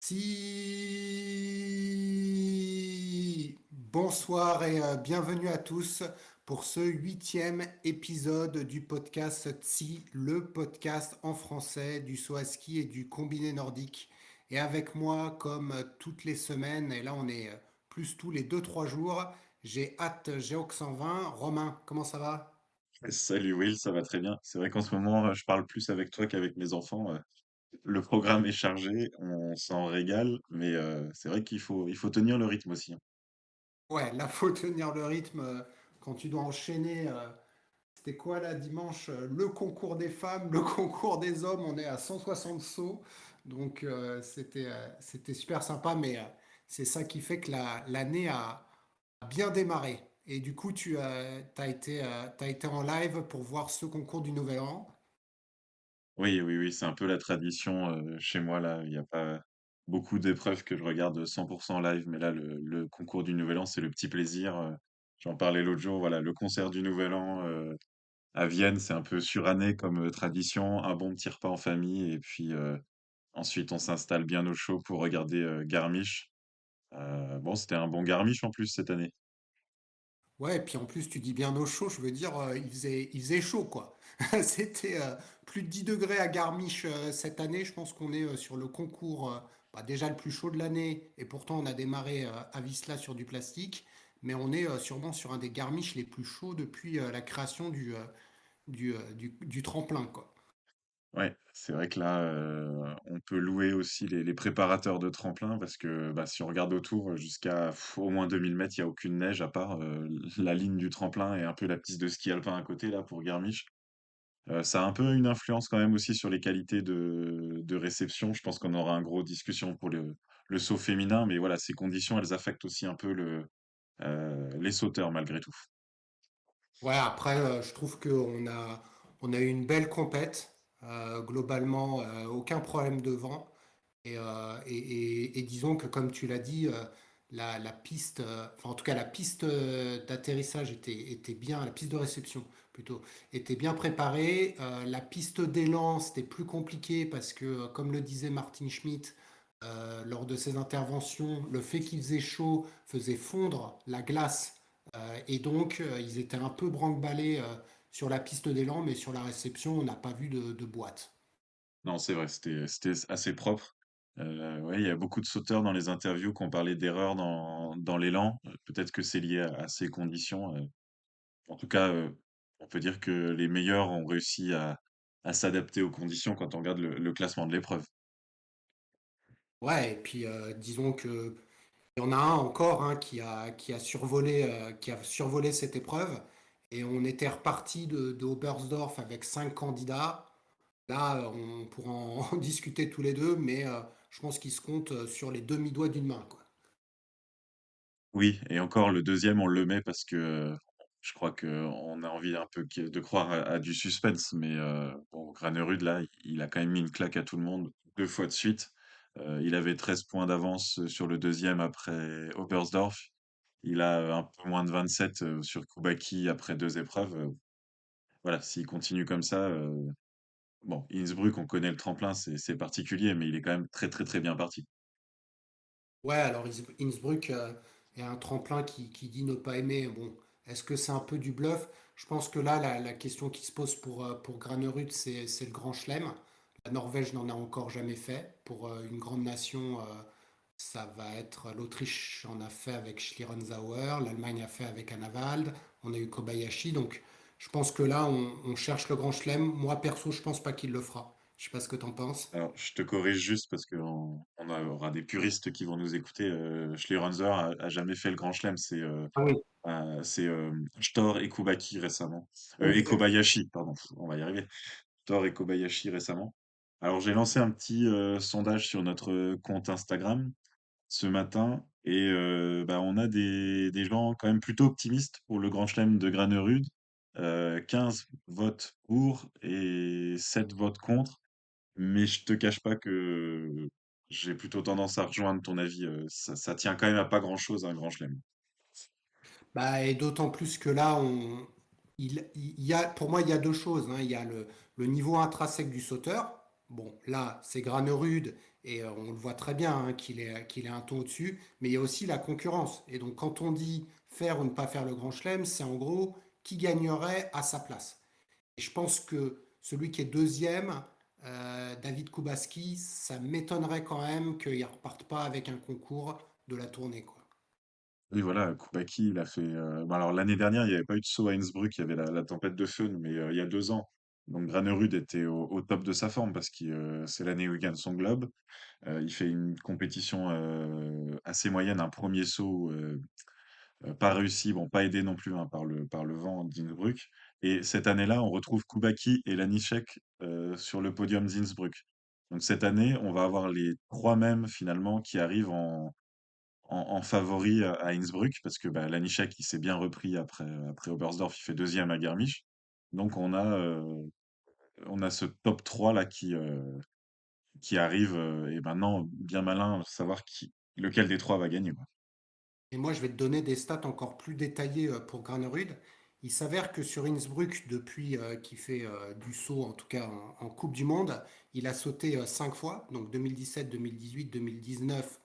Si bonsoir et bienvenue à tous pour ce huitième épisode du podcast Tsi, le podcast en français du saut à ski et du combiné nordique. Et avec moi, comme toutes les semaines, et là on est plus tous les deux-trois jours, j'ai hâte Géox 120. Romain, comment ça va? Salut Will, ça va très bien. C'est vrai qu'en ce moment, je parle plus avec toi qu'avec mes enfants. Le programme est chargé, on s'en régale, mais c'est vrai qu'il faut tenir le rythme aussi, hein. Ouais, là faut tenir le rythme quand tu dois enchaîner. C'était quoi là dimanche? Le concours des femmes, le concours des hommes, on est à 160 sauts. Donc c'était super sympa, mais c'est ça qui fait que l'année a bien démarré. Et du coup, t'as été en live pour voir ce concours du Nouvel An. Oui, oui, oui, c'est un peu la tradition chez moi là. Il n'y a pas beaucoup d'épreuves que je regarde 100% live, mais là, le concours du Nouvel An, c'est le petit plaisir. J'en parlais l'autre jour, voilà, le concert du Nouvel An à Vienne, c'est un peu suranné comme tradition, un bon petit repas en famille, et puis ensuite on s'installe bien au chaud pour regarder Garmisch. Bon, c'était un bon Garmisch en plus cette année. Ouais, et puis en plus, tu dis bien au chaud, je veux dire, il faisait chaud, quoi. C'était plus de 10 degrés à Garmisch cette année. Je pense qu'on est sur le concours, bah, déjà le plus chaud de l'année, et pourtant on a démarré à Visla sur du plastique, mais on est sûrement sur un des Garmisch les plus chauds depuis la création du tremplin, quoi. Ouais, c'est vrai que là, on peut louer aussi les préparateurs de tremplin parce que bah, si on regarde autour, jusqu'à au moins 2000 mètres, il n'y a aucune neige à part la ligne du tremplin et un peu la piste de ski alpin à côté, là, pour Garmisch. Ça a un peu une influence quand même aussi sur les qualités de réception. Je pense qu'on aura un gros discussion pour le saut féminin, mais voilà, ces conditions, elles affectent aussi un peu les sauteurs malgré tout. Ouais, après, je trouve on a eu une belle compète. Globalement, aucun problème de vent. Et disons que, comme tu l'as dit, la piste, enfin en tout cas la piste d'atterrissage était bien, la piste de réception plutôt, était bien préparée. La piste d'élan, c'était plus compliqué parce que, comme le disait Martin Schmitt, lors de ses interventions, le fait qu'il faisait chaud faisait fondre la glace. Et donc, ils étaient un peu branque-ballés sur la piste d'élan, mais sur la réception, on n'a pas vu de boîte. Non, c'est vrai, c'était assez propre. Ouais, il y a beaucoup de sauteurs dans les interviews qui ont parlé d'erreurs dans l'élan. Peut-être que c'est lié à ces conditions. En tout cas, on peut dire que les meilleurs ont réussi à s'adapter aux conditions quand on regarde le classement de l'épreuve. Ouais, et puis disons que il y en a un encore hein, qui a survolé cette épreuve. Et on était reparti de Oberstdorf avec cinq candidats. Là, on pourra en discuter tous les deux, mais je pense qu'ils se comptent sur les demi-doigts d'une main, quoi. Oui, et encore le deuxième, on le met parce que je crois qu'on a envie un peu de croire à du suspense, mais bon, Granerud, là, il a quand même mis une claque à tout le monde 2 fois de suite. Il avait 13 points d'avance sur le deuxième après Oberstdorf. Il a un peu moins de 27 sur Koubaki après 2 épreuves. Voilà, s'il continue comme ça, bon, Innsbruck, on connaît le tremplin, c'est particulier, mais il est quand même très très très bien parti. Ouais, alors Innsbruck est un tremplin qui dit ne pas aimer. Bon, est-ce que c'est un peu du bluff? Je pense que là, la question qui se pose pour Granerud, c'est le Grand Chelem. La Norvège n'en a encore jamais fait. Pour une grande nation, ça va être l'Autriche en a fait avec Schlierenzauer, l'Allemagne a fait avec Annavald, on a eu Kobayashi. Donc, je pense que là, on cherche le Grand Chelem. Moi, perso, je pense pas qu'il le fera. Je sais pas ce que t'en penses. Alors, je te corrige juste parce qu'on aura des puristes qui vont nous écouter. Schlierenzer a jamais fait le Grand Chelem, Ah oui, c'est Stor et Koubaki récemment. Et exact. Kobayashi, pardon, on va y arriver. Stor et Kobayashi récemment. Alors, j'ai lancé un petit sondage sur notre compte Instagram ce matin et bah, on a des gens quand même plutôt optimistes pour le Grand Chelem de Granerud. 15 votes pour et 7 votes contre. Mais je te cache pas que j'ai plutôt tendance à rejoindre ton avis. Ça tient quand même à pas grand-chose un Grand Chelem. Bah, et d'autant plus que là, il y a, pour moi, il y a deux choses, hein. Il y a le niveau intrinsèque du sauteur. Bon, là, c'est Granerud et on le voit très bien, hein, qu'il est un ton au-dessus, mais il y a aussi la concurrence. Et donc quand on dit faire ou ne pas faire le Grand Chelem, c'est en gros qui gagnerait à sa place. Et je pense que celui qui est deuxième, David Kubaski, ça m'étonnerait quand même qu'il ne reparte pas avec un concours de la tournée, quoi. Oui, voilà, Koubaki, il a fait. Bon, alors l'année dernière, il n'y avait pas eu de saut à Innsbruck, il y avait la tempête de feu, mais il y a 2 ans. Donc Granerud était au top de sa forme parce que c'est l'année où il gagne son globe. Il fait une compétition assez moyenne, un premier saut pas réussi, bon, pas aidé non plus hein, par le vent d'Innsbruck. Et cette année-là, on retrouve Koubaki et Lanišek sur le podium d'Innsbruck. Donc cette année, on va avoir les trois mêmes finalement qui arrivent en favori à Innsbruck parce que bah, Lanišek il s'est bien repris après Oberstdorf, il fait deuxième à Garmisch. Donc on a ce top 3 là qui arrive et maintenant bien malin savoir lequel des trois va gagner, quoi. Et moi, je vais te donner des stats encore plus détaillées pour Granerud. Il s'avère que sur Innsbruck, depuis qu'il fait du saut, en tout cas en Coupe du Monde, il a sauté 5 fois, donc 2017, 2018, 2019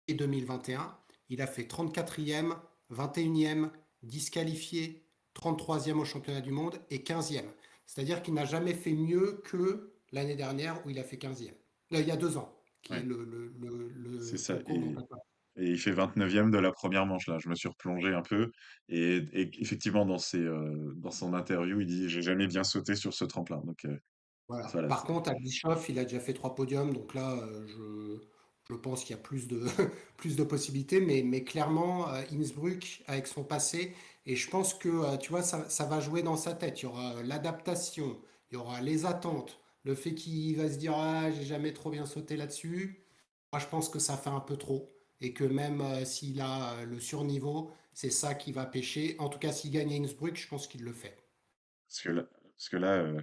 et 2021. Il a fait 34e, 21e, disqualifié, 33e au championnat du monde et 15e. C'est-à-dire qu'il n'a jamais fait mieux que l'année dernière où il a fait 15e. Il y a 2 ans, qui est Ouais, c'est le ça. concours dont Et on parle. il fait 29e de la première manche, là. Je me suis replongé un peu. Et effectivement, dans son interview, il dit, j'ai jamais bien sauté sur ce tremplin. Donc, Voilà. voilà. Par contre, à Bischoff, il a déjà fait 3 podiums, donc là, je pense qu'il y a plus de, plus de possibilités, mais clairement, Innsbruck, avec son passé, et je pense que, tu vois, ça va jouer dans sa tête. Il y aura l'adaptation, il y aura les attentes, le fait qu'il va se dire, ah, j'ai jamais trop bien sauté là-dessus. Moi, je pense que ça fait un peu trop, et que même s'il a le surniveau, c'est ça qui va pêcher. En tout cas, s'il gagne à Innsbruck, je pense qu'il le fait. Parce que là,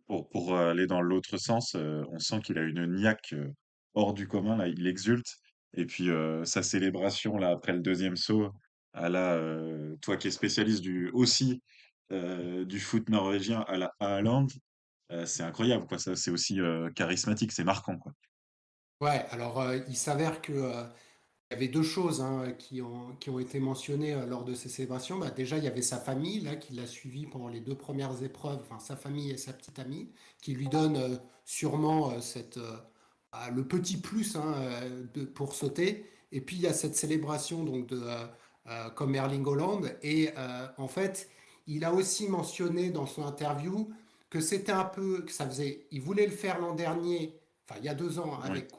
pour aller dans l'autre sens, on sent qu'il a une niaque hors du commun, là. Il exulte. Et puis, sa célébration, là, après le deuxième saut, toi qui es spécialiste aussi du foot norvégien à la Haaland, c'est incroyable, quoi. Ça, c'est aussi charismatique, c'est marquant, quoi. Ouais, alors il s'avère que il y avait deux choses, hein, qui ont été mentionnées lors de ces célébrations. Bah, déjà, il y avait sa famille là, qui l'a suivi pendant les deux premières épreuves, enfin, sa famille et sa petite amie, qui lui donnent sûrement le petit plus, hein, pour sauter. Et puis, il y a cette célébration donc, comme Erling Haaland. Et en fait, il a aussi mentionné dans son interview que c'était un peu, que ça faisait, il voulait le faire l'an dernier, enfin il y a 2 ans Ouais. avec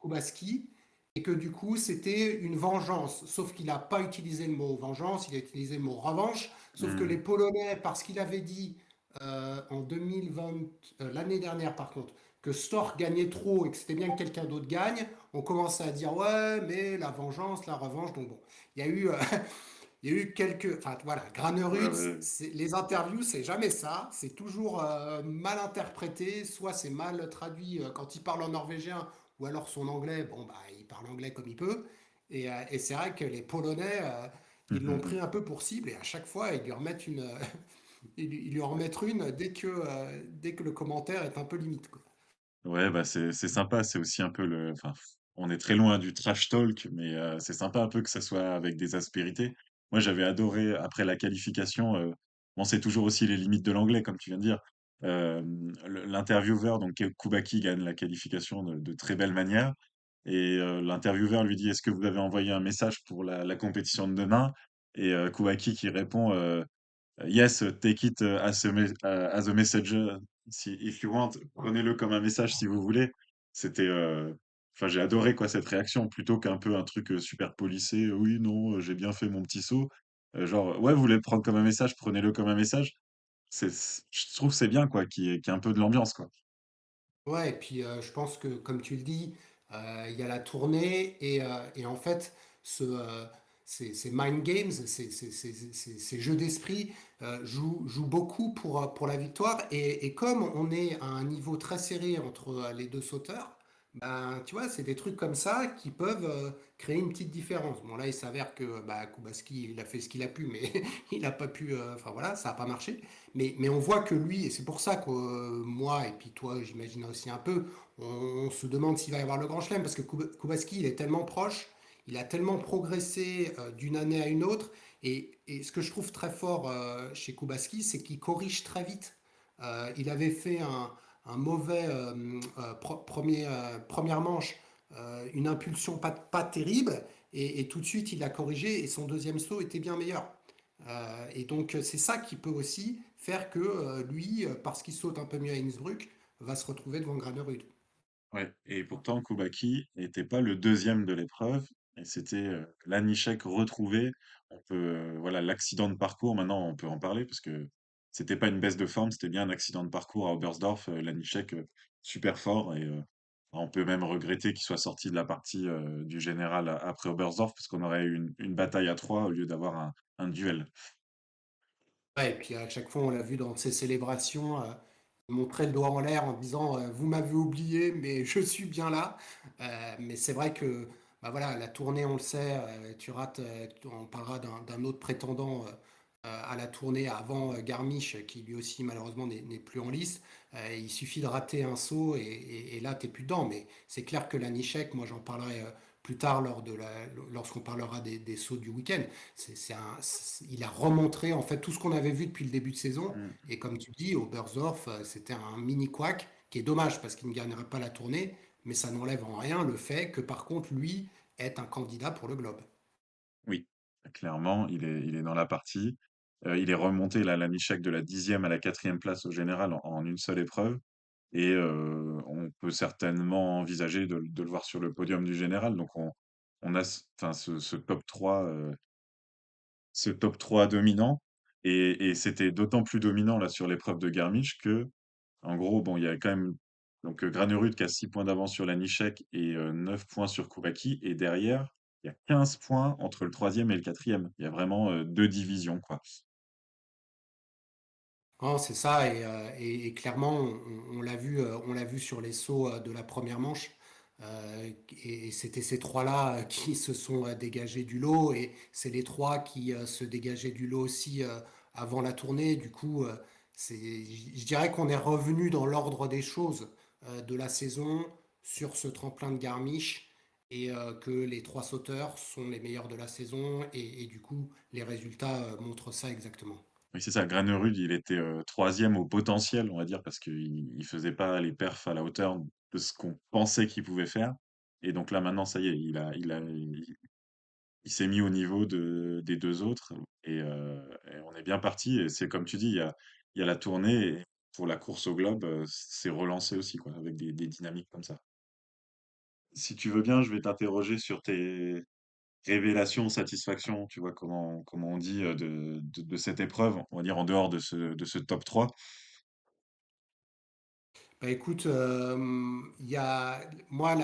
Kubaski, et que du coup c'était une vengeance. Sauf qu'il n'a pas utilisé le mot vengeance, il a utilisé le mot revanche. Sauf que les Hmm. Polonais, parce qu'il avait dit en 2020, l'année dernière par contre, que Stork gagnait trop et que c'était bien que quelqu'un d'autre gagne, on commençait à dire ouais, mais la vengeance, la revanche. Donc bon, il y a eu, il y a eu quelques. Enfin voilà, Ouais, Granerud, ouais. les interviews, c'est jamais ça. C'est toujours mal interprété. Soit c'est mal traduit quand il parle en norvégien, ou alors son anglais, bon, bah, il parle anglais comme il peut. Et c'est vrai que les Polonais, ils l'ont pris un peu pour cible. Et à chaque fois, ils lui remettent une, ils lui en remettent une dès que le commentaire est un peu limite, quoi. Ouais, bah c'est sympa, c'est aussi un peu enfin, on est très loin du trash talk, mais c'est sympa un peu que ça soit avec des aspérités. Moi, j'avais adoré après la qualification. Bon, c'est toujours aussi les limites de l'anglais, comme tu viens de dire. L'intervieweur, donc Koubaki, gagne la qualification de très belle manière, et l'intervieweur lui dit, est-ce que vous avez envoyé un message pour la compétition de demain? Et Koubaki qui répond. Yes, take it as a message, if you want. Prenez-le comme un message si vous voulez. C'était, enfin, j'ai adoré quoi cette réaction plutôt qu'un peu un truc super policé. Oui, non, j'ai bien fait mon petit saut. Genre, ouais, vous voulez le prendre comme un message, prenez-le comme un message. Je trouve que c'est bien quoi, qu'il y ait un peu de l'ambiance quoi. Ouais, et puis je pense que, comme tu le dis, il y a la tournée et en fait, ces mind games, ces jeux d'esprit jouent beaucoup pour la victoire. Et comme on est à un niveau très serré entre les deux sauteurs, Ben, tu vois, c'est des trucs comme ça qui peuvent créer une petite différence. Bon, là, il s'avère que bah, Kubaski, il a fait ce qu'il a pu, mais il n'a pas pu. Enfin voilà, ça n'a pas marché. Mais on voit que lui, et c'est pour ça que moi, et puis toi, j'imagine aussi un peu, on se demande s'il va y avoir le grand chelem, parce que Kubaski, il est tellement proche, il a tellement progressé d'une année à une autre. Et ce que je trouve très fort chez Kubaski, c'est qu'il corrige très vite. Il avait fait un mauvais première manche, une impulsion pas terrible, et tout de suite il l'a corrigé et son deuxième saut était bien meilleur. Et donc c'est ça qui peut aussi faire que lui, parce qu'il saute un peu mieux à Innsbruck, va se retrouver devant Granerud. Ouais, et pourtant Koubaki n'était pas le deuxième de l'épreuve, et c'était Lanišek retrouvé. On peut, voilà, l'accident de parcours, maintenant on peut en parler, parce que c'était pas une baisse de forme, c'était bien un accident de parcours à Oberstdorf. Lanišek, super fort, et on peut même regretter qu'il soit sorti de la partie du général après Oberstdorf, parce qu'on aurait eu une bataille à trois au lieu d'avoir un duel. Ouais, et puis à chaque fois, on l'a vu dans ses célébrations, il montrait le doigt en l'air en disant vous m'avez oublié, mais je suis bien là. Mais c'est vrai que bah voilà, la tournée, on le sait, tu rates, on parlera d'un autre prétendant à la tournée avant Garmisch, qui lui aussi malheureusement n'est plus en lice. Il suffit de rater un saut et là, tu n'es plus dedans. Mais c'est clair que la Nichek, moi j'en parlerai plus tard lorsqu'on parlera des sauts du week-end. Il a remontré en fait tout ce qu'on avait vu depuis le début de saison. Mm. Et comme tu dis, Oberstdorf, c'était un mini couac qui est dommage parce qu'il ne gagnerait pas la tournée, mais ça n'enlève en rien le fait que par contre, lui est un candidat pour le globe. Oui, clairement, il est dans la partie. Il est remonté là, Lanišek de la 10e à la 4e place au général en une seule épreuve, et on peut certainement envisager de le voir sur le podium du général. Donc on a enfin, ce top 3 dominant, et c'était d'autant plus dominant là sur l'épreuve de Garmisch que, en gros, bon, il y a quand même donc Granerud qui a 6 points d'avance sur Lanišek et 9 points sur Koubaki, et derrière, il y a 15 points entre le troisième et le quatrième. Il y a vraiment 2 divisions, quoi. Non, c'est ça, et clairement, on l'a vu sur les sauts de la première manche. Et c'était ces trois-là qui se sont dégagés du lot, et c'est les trois qui se dégageaient du lot aussi avant la tournée. Du coup, je dirais qu'on est revenu dans l'ordre des choses de la saison sur ce tremplin de Garmisch, et que les trois sauteurs sont les meilleurs de la saison, et du coup, les résultats montrent ça exactement. Oui, c'est ça, Granerud, il était 3e au potentiel, on va dire, parce qu'il faisait pas les perfs à la hauteur de ce qu'on pensait qu'il pouvait faire. Et donc là, maintenant, ça y est, il s'est mis au niveau des 2 autres, et on est bien parti, et c'est comme tu dis, il y a la tournée, et pour la course au globe, c'est relancé aussi, quoi, avec des dynamiques comme ça. Si tu veux bien, je vais t'interroger sur tes révélations, satisfactions, tu vois, comment on dit, de cette épreuve, on va dire en dehors de ce top 3. Bah écoute, il y a, moi,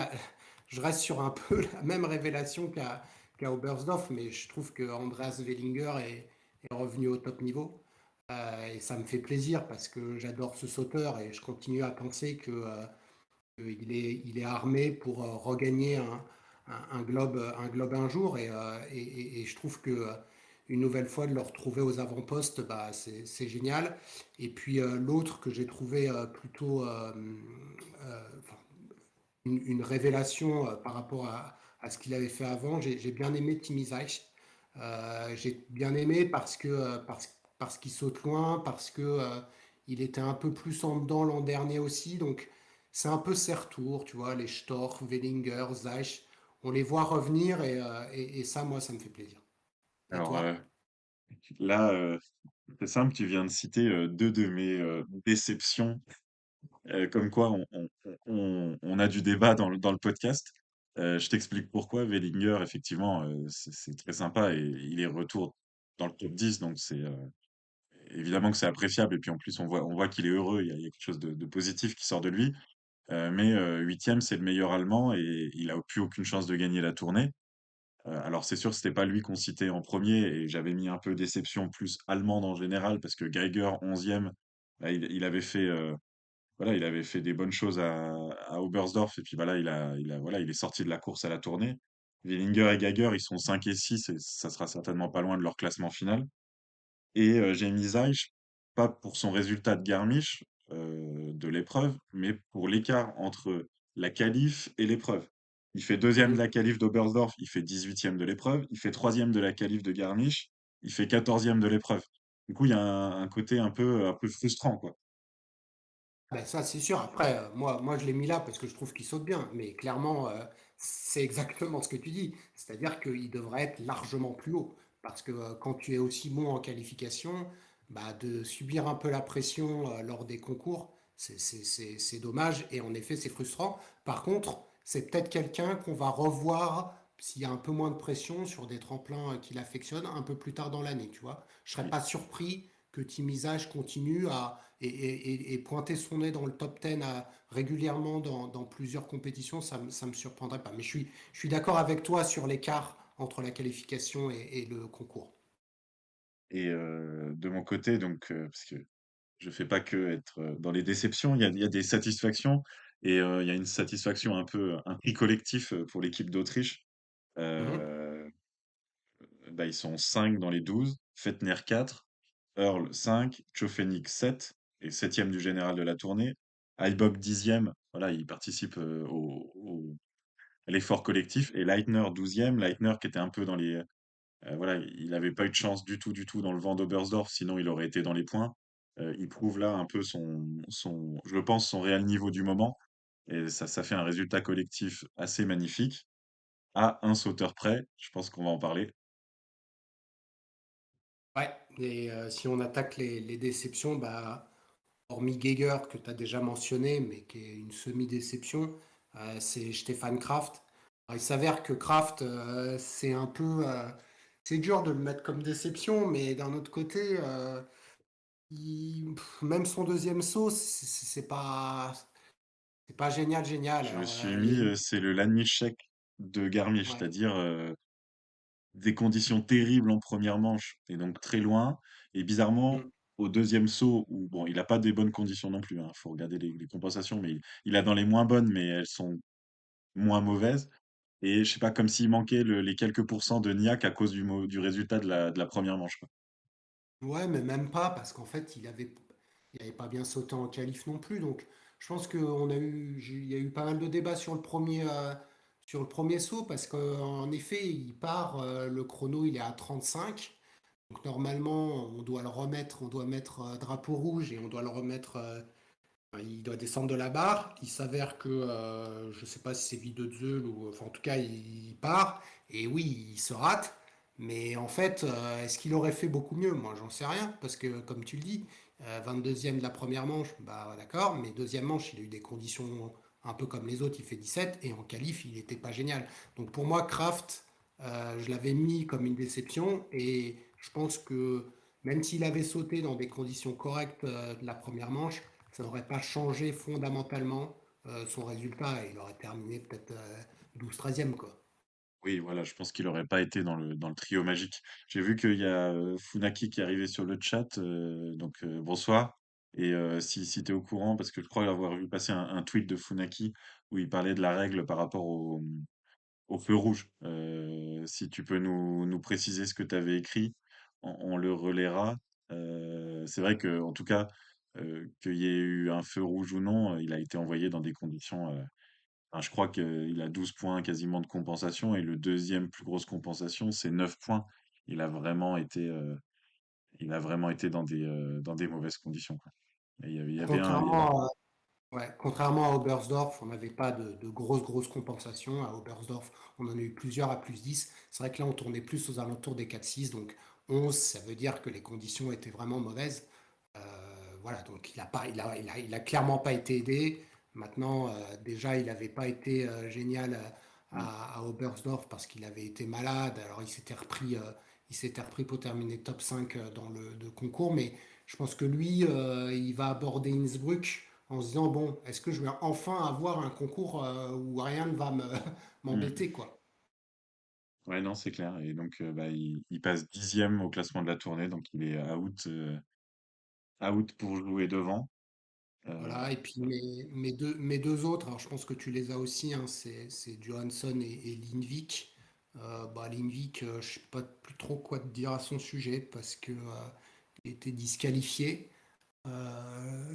je reste sur un peu la même révélation qu'à Oberstdorf, mais je trouve que Andreas Wellinger est revenu au top niveau. Et ça me fait plaisir parce que j'adore ce sauteur et je continue à penser il est armé pour regagner un globe un jour. Et je trouve que une nouvelle fois de le retrouver aux avant-postes, bah, c'est génial. Et puis l'autre que j'ai trouvé plutôt enfin, une révélation par rapport à ce qu'il avait fait avant, j'ai bien aimé Timmy Zajc. J'ai bien aimé parce qu'il saute loin, parce que il était un peu plus en dedans l'an dernier aussi. Donc c'est un peu ses retours, tu vois, les Storch, Wellinger, Zajc. On les voit revenir et ça, moi, ça me fait plaisir. Et Alors, toi? là, c'est simple, tu viens de citer, 2 de mes, déceptions, comme quoi on a du débat dans le podcast. Je t'explique pourquoi. Wellinger, effectivement, c'est très sympa, et il est retour dans le top 10, donc évidemment que c'est appréciable, et puis en plus on voit qu'il est heureux, il y a quelque chose de positif qui sort de lui. Mais 8e, c'est le meilleur Allemand, et il a plus aucune chance de gagner la tournée. Alors c'est sûr, c'était pas lui qu'on citait en premier, et j'avais mis un peu déception plus allemande en général, parce que Geiger 11e, bah, il avait fait voilà, il avait fait des bonnes choses à Oberstdorf et puis voilà, voilà, il est sorti de la course à la tournée. Willinger et Geiger, ils sont 5 et 6 et ça sera certainement pas loin de leur classement final. Et Jamie Zajc, pas pour son résultat de Garmisch, de l'épreuve, mais pour l'écart entre la qualif et l'épreuve. Il fait deuxième de Mhm. la qualif d'Oberstdorf, il fait 18e de l'épreuve, il fait troisième de la qualif de Garmisch, il fait 14e de l'épreuve. Du coup, il y a un côté un peu frustrant, quoi. Ben ça, c'est sûr. Après, moi, je l'ai mis là parce que je trouve qu'il saute bien. Mais clairement, c'est exactement ce que tu dis. C'est-à-dire qu'il devrait être largement plus haut. Parce que quand tu es aussi bon en qualification, bah, de subir un peu la pression lors des concours, c'est dommage. Et en effet, c'est frustrant. Par contre, c'est peut-être quelqu'un qu'on va revoir s'il y a un peu moins de pression sur des tremplins qu'il affectionne un peu plus tard dans l'année, tu vois. Je serais Oui. pas surpris que Timisage continue à et pointer son nez dans le top 10 régulièrement dans plusieurs compétitions, ça me surprendrait pas. Mais je suis d'accord avec toi sur l'écart entre la qualification et le concours. Et de mon côté, donc, parce que je fais pas que être dans les déceptions, il y a des satisfactions et il y a une satisfaction un peu, un prix collectif pour l'équipe d'Autriche. Mhm. Euh, Bah, ils sont 5 dans les 12, Fettner 4, Earl 5, Tchofenik 7 et septième du général de la tournée. Heibach 10e, voilà, il participe à l'effort collectif. Et Leitner 12e, Leitner qui était un peu dans les... voilà, il n'avait pas eu de chance du tout dans le vent d'Oberstdorf, sinon il aurait été dans les points. Il prouve là un peu je pense, son réel niveau du moment. Et ça fait un résultat collectif assez magnifique. À un sauteur près, je pense qu'on va en parler. Ouais, et si on attaque les déceptions, bah, hormis Geiger, que tu as déjà mentionné, mais qui est une semi-déception, c'est Stéphane Kraft. Alors, il s'avère que Kraft, c'est un peu. C'est dur de le mettre comme déception, mais d'un autre côté, même son deuxième saut, c'est pas génial, génial. Je me Alors, suis il y a mis, eu. c'est le Landmilchsek de Garmisch, Ouais. c'est-à-dire des conditions terribles en première manche et donc très loin. Et bizarrement, Mm. au deuxième saut, où bon, il n'a pas des bonnes conditions non plus, il faut regarder les compensations, mais il a dans les moins bonnes, mais elles sont moins mauvaises. Et je sais pas, comme s'il manquait les quelques pourcents de Niak à cause du résultat de la première manche, quoi. Ouais, mais même pas, parce qu'en fait, il avait pas bien sauté en qualif non plus. Donc, je pense il y a eu pas mal de débats sur le premier saut, parce qu'en effet, il part, le chrono, il est à 35. Donc, normalement, on doit mettre drapeau rouge et on doit le remettre, il doit descendre de la barre. Il s'avère que, je sais pas si c'est Videozeul ou, enfin, en tout cas, il part. Et oui, il se rate. Mais en fait, est-ce qu'il aurait fait beaucoup mieux? Moi, j'en sais rien. Parce que, comme tu le dis, 22e de la première manche, bah d'accord. Mais deuxième manche, il a eu des conditions un peu comme les autres. Il fait 17. Et en qualif, il n'était pas génial. Donc pour moi, Kraft, je l'avais mis comme une déception. Et je pense que même s'il avait sauté dans des conditions correctes de la première manche, ça n'aurait pas changé fondamentalement son résultat et il aurait terminé peut-être 12-13e quoi. Oui, voilà, je pense qu'il aurait pas été dans le trio magique. J'ai vu qu'il y a Funaki qui est arrivé sur le chat, donc bonsoir. Et si tu es au courant, parce que je crois avoir vu passer un tweet de Funaki où il parlait de la règle par rapport au feu rouge. Si tu peux nous préciser ce que tu avais écrit, on le relaiera. C'est vrai que, en tout cas, qu'il y ait eu un feu rouge ou non, il a été envoyé dans des conditions. Enfin, je crois qu'il a 12 points quasiment de compensation et le deuxième plus grosse compensation, c'est 9 points. Il a vraiment été, heu, il a vraiment été dans des mauvaises conditions, quoi. Et il y avait Contrairement, contrairement à Oberstdorf, on n'avait pas de grosses compensations. À Oberstdorf, on en a eu plusieurs à plus 10. C'est vrai que là, on tournait plus aux alentours des 4-6. Donc 11, ça veut dire que les conditions étaient vraiment mauvaises. Euh, voilà, donc il a clairement pas été aidé. Maintenant, déjà, il n'avait pas été génial mmh, à Oberstdorf parce qu'il avait été malade. Alors, il s'était repris pour terminer top 5 dans le concours. Mais je pense que lui, il va aborder Innsbruck en se disant, bon, est-ce que je vais enfin avoir un concours où rien ne va mmh. m'embêter, quoi. Ouais, non, c'est clair et donc bah, il passe 10e au classement de la tournée, donc il est out pour jouer devant. Euh, Voilà, et puis mes deux autres, alors je pense que tu les as aussi, hein, c'est Johansson et Lindvik. Bah, Lindvik, je sais pas plus trop quoi te dire à son sujet parce que il était disqualifié.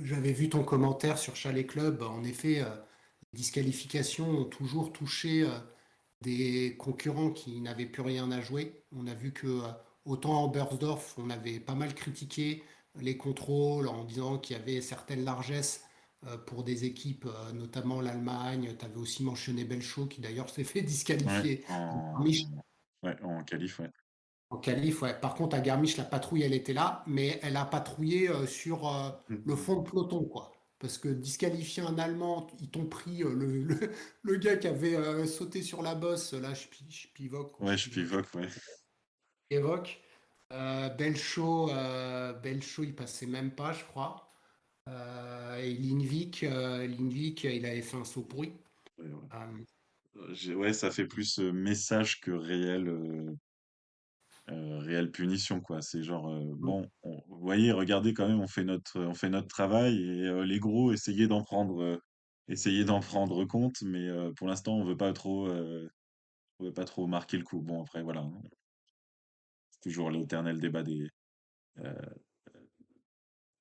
J'avais vu ton commentaire sur Chalet Club. En effet, les disqualifications ont toujours touché des concurrents qui n'avaient plus rien à jouer. On a vu que autant à Oberstdorf, on avait pas mal critiqué les contrôles en disant qu'il y avait certaines largesses pour des équipes, notamment l'Allemagne. Tu avais aussi mentionné Belchot qui d'ailleurs s'est fait ouais, disqualifier ouais, en qualif, ouais. en qualif. Ouais. Par contre, à Garmisch, la patrouille, elle était là, mais elle a patrouillé sur le Mhm. fond de peloton, quoi. Parce que disqualifier un Allemand, ils t'ont pris le gars qui avait sauté sur la bosse, là, Spivak ou Ouais, je Spivok, pivote, ouais. Évoque. Belchot, il passait même pas, je crois. Et Lindvik, il avait fait un saut pourri. Ouais, ouais. Euh, Ouais, ça fait plus message que réelle punition, quoi. C'est genre, bon, vous voyez, regardez quand même, on fait notre travail et les gros, essayez d'en prendre compte, mais pour l'instant, on veut pas trop marquer le coup. Bon, après, voilà, hein, c'est toujours l'éternel débat euh,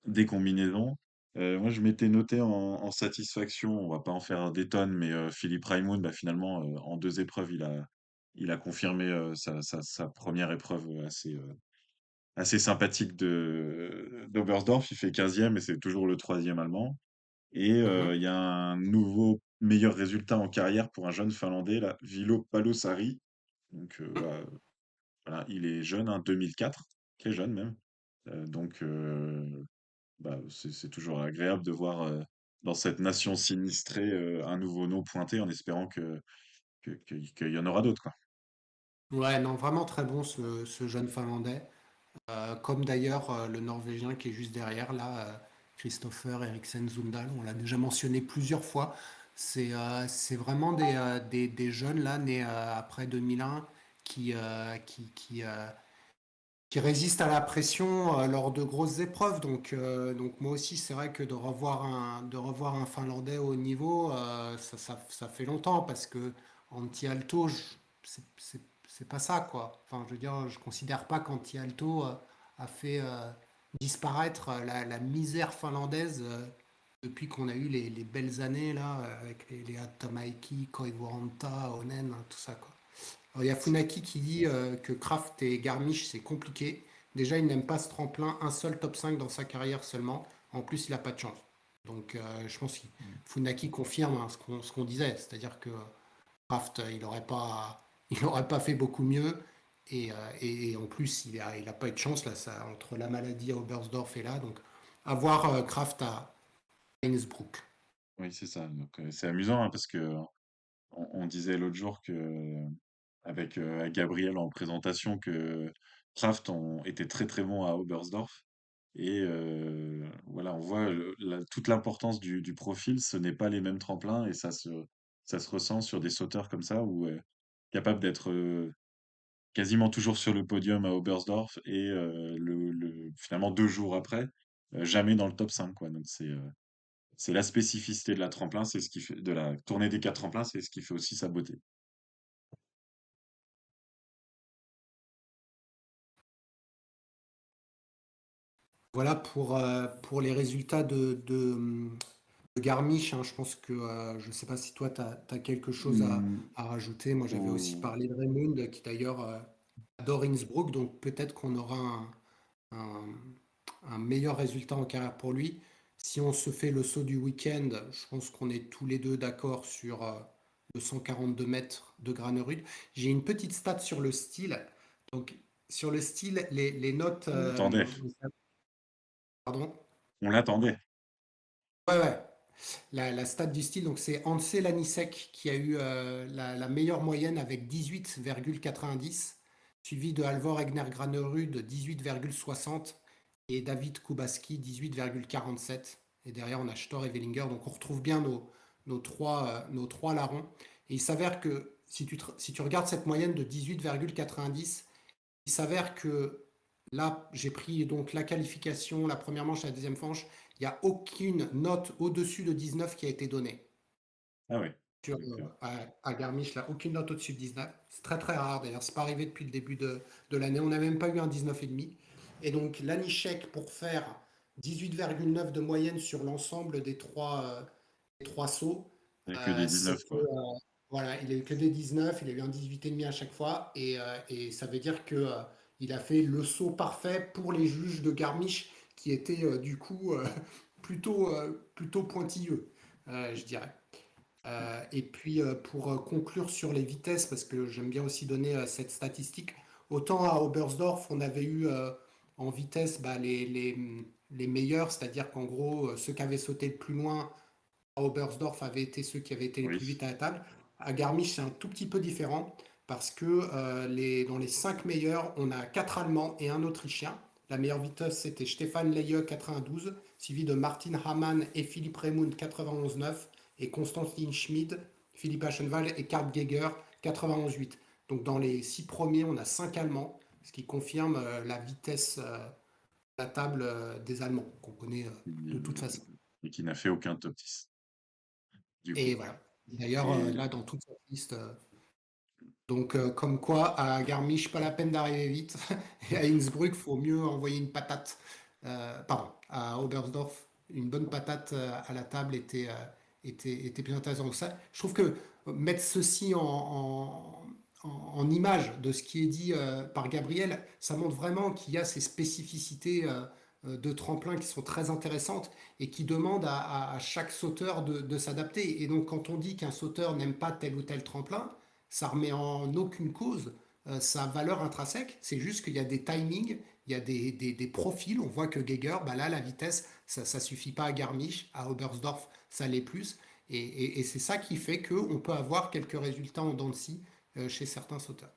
des combinaisons. Moi, je m'étais noté en satisfaction, on va pas en faire des tonnes, mais Philippe Raimond, bah, finalement, en deux épreuves, il a confirmé sa première épreuve assez sympathique d'Oberstdorf. Il fait 15e et c'est toujours le troisième allemand. Et mhm. il y a un nouveau meilleur résultat en carrière pour un jeune Finlandais, là, Vilo Palosari. Donc voilà, il est jeune, hein, 2004, très jeune même. Donc bah, c'est toujours agréable de voir dans cette nation sinistrée un nouveau nom pointé en espérant qu'il y en aura d'autres, quoi. Ouais, non, vraiment très bon ce jeune Finlandais. Comme d'ailleurs le Norvégien qui est juste derrière, là, Christopher Eriksen Sundal, on l'a déjà mentionné plusieurs fois. C'est vraiment des jeunes là, nés après 2001 qui, qui résistent à la pression lors de grosses épreuves. Donc moi aussi, c'est vrai que de revoir un Finlandais au haut niveau, ça fait longtemps parce que anti-alto, c'est pas ça, quoi. Enfin, je veux dire, je considère pas qu'anti-alto a fait disparaître la misère finlandaise depuis qu'on a eu les belles années là, avec les Atamaiki, Koivuanta, Onen, hein, tout ça, quoi. Alors, il y a Funaki qui dit que Kraft et Garmisch, c'est compliqué. Déjà, il n'aime pas ce tremplin, un seul top 5 dans sa carrière seulement. En plus, il n'a pas de chance. Donc, je pense que Funaki confirme hein, ce qu'on disait. C'est-à-dire que Kraft, il aurait pas fait beaucoup mieux. Et en plus, il a pas eu de chance là, ça, entre la maladie à Oberstdorf et là. Donc, avoir Kraft à Innsbruck. Oui, c'est ça. Donc c'est amusant hein, parce que on disait l'autre jour avec Gabriel en présentation que Kraft était très très bon à Oberstdorf. Et voilà, on voit toute l'importance du profil. Ce n'est pas les mêmes tremplins et ça se ressent sur des sauteurs comme ça où capable d'être quasiment toujours sur le podium à Oberstdorf et finalement 2 jours après, jamais dans le top 5 quoi. Donc c'est la spécificité de la tremplin, c'est ce qui fait de la tournée des 4 tremplins, c'est ce qui fait aussi sa beauté. Voilà pour les résultats de Garmisch, hein. Je pense que je ne sais pas si toi tu as, quelque chose Mmh, à rajouter. Moi j'avais aussi ou parlé de Raymond qui d'ailleurs adore Innsbruck, donc peut-être qu'on aura un- un meilleur résultat en carrière pour lui. Si on se fait le saut du week-end, je pense qu'on est tous les deux d'accord sur le 142 mètres de Granerud. J'ai une petite stat sur le style. Donc sur le style, les notes... on l'attendait, pardon. on l'attendait. Ouais, ouais. La stat du style, donc c'est Hanse Lanisek qui a eu la meilleure moyenne avec 18,90, suivi de Halvor Egner Granerud de 18,60 et David Kubaski 18,47. Et derrière, on a Stor et Wellinger. Donc on retrouve bien nos trois larrons. Et il s'avère que si tu regardes cette moyenne de 18,90, il s'avère que là, j'ai pris donc la qualification, la première manche, la deuxième manche. il n'y a aucune note au-dessus de 19 qui a été donnée. Ah ouais, Sur, d'accord. à Garmisch, là, aucune note au-dessus de 19. C'est très très rare d'ailleurs, c'est pas arrivé depuis le début de l'année. On n'a même pas eu un 19,5. Et donc l'Anichek, pour faire 18,9 de moyenne sur l'ensemble des trois sauts, Il y a que des 19, c'était, quoi. voilà, il a eu que des 19, il a eu un 18,5 à chaque fois. Et ça veut dire que il a fait le saut parfait pour les juges de Garmisch qui étaient du coup plutôt pointilleux, je dirais. Et puis pour conclure sur les vitesses, parce que j'aime bien aussi donner cette statistique, autant à Oberstdorf, on avait eu en vitesse bah, les meilleurs, c'est-à-dire qu'en gros, ceux qui avaient sauté le plus loin à Oberstdorf avaient été ceux qui avaient été les Oui, plus vite à la table. À Garmisch, c'est un tout petit peu différent, parce que dans les 5 meilleurs, on a 4 Allemands et un Autrichien. La meilleure vitesse, c'était Stefan Leye 92, suivi de Martin Hamann et Philipp Raimund 91,9 et Konstantin Schmid, Philippe Aschenwald et Karl Geiger 91,8. Donc dans les 6 premiers, on a 5 Allemands, ce qui confirme la vitesse à la table des Allemands, qu'on connaît de toute façon. et qui n'a fait aucun top 10, du coup. Et voilà. D'ailleurs, Et là, dans toute cette liste, donc comme quoi, à Garmisch, pas la peine d'arriver vite. Et à Innsbruck, faut mieux envoyer une patate. Pardon, à Oberstdorf, une bonne patate à la table était plus intéressant. Donc ça, je trouve que mettre ceci en image de ce qui est dit par Gabriel, ça montre vraiment qu'il y a ces spécificités de tremplin qui sont très intéressantes et qui demandent à chaque sauteur de s'adapter. Et donc, quand on dit qu'un sauteur n'aime pas tel ou tel tremplin, ça remet en aucune cause sa valeur intrinsèque. C'est juste qu'il y a des timings, il y a des profils. On voit que Geiger, bah là, la vitesse, ça ne suffit pas à Garmisch, à Oberstdorf, ça l'est plus. Et c'est ça qui fait qu'on peut avoir quelques résultats en dents de scie chez certains sauteurs.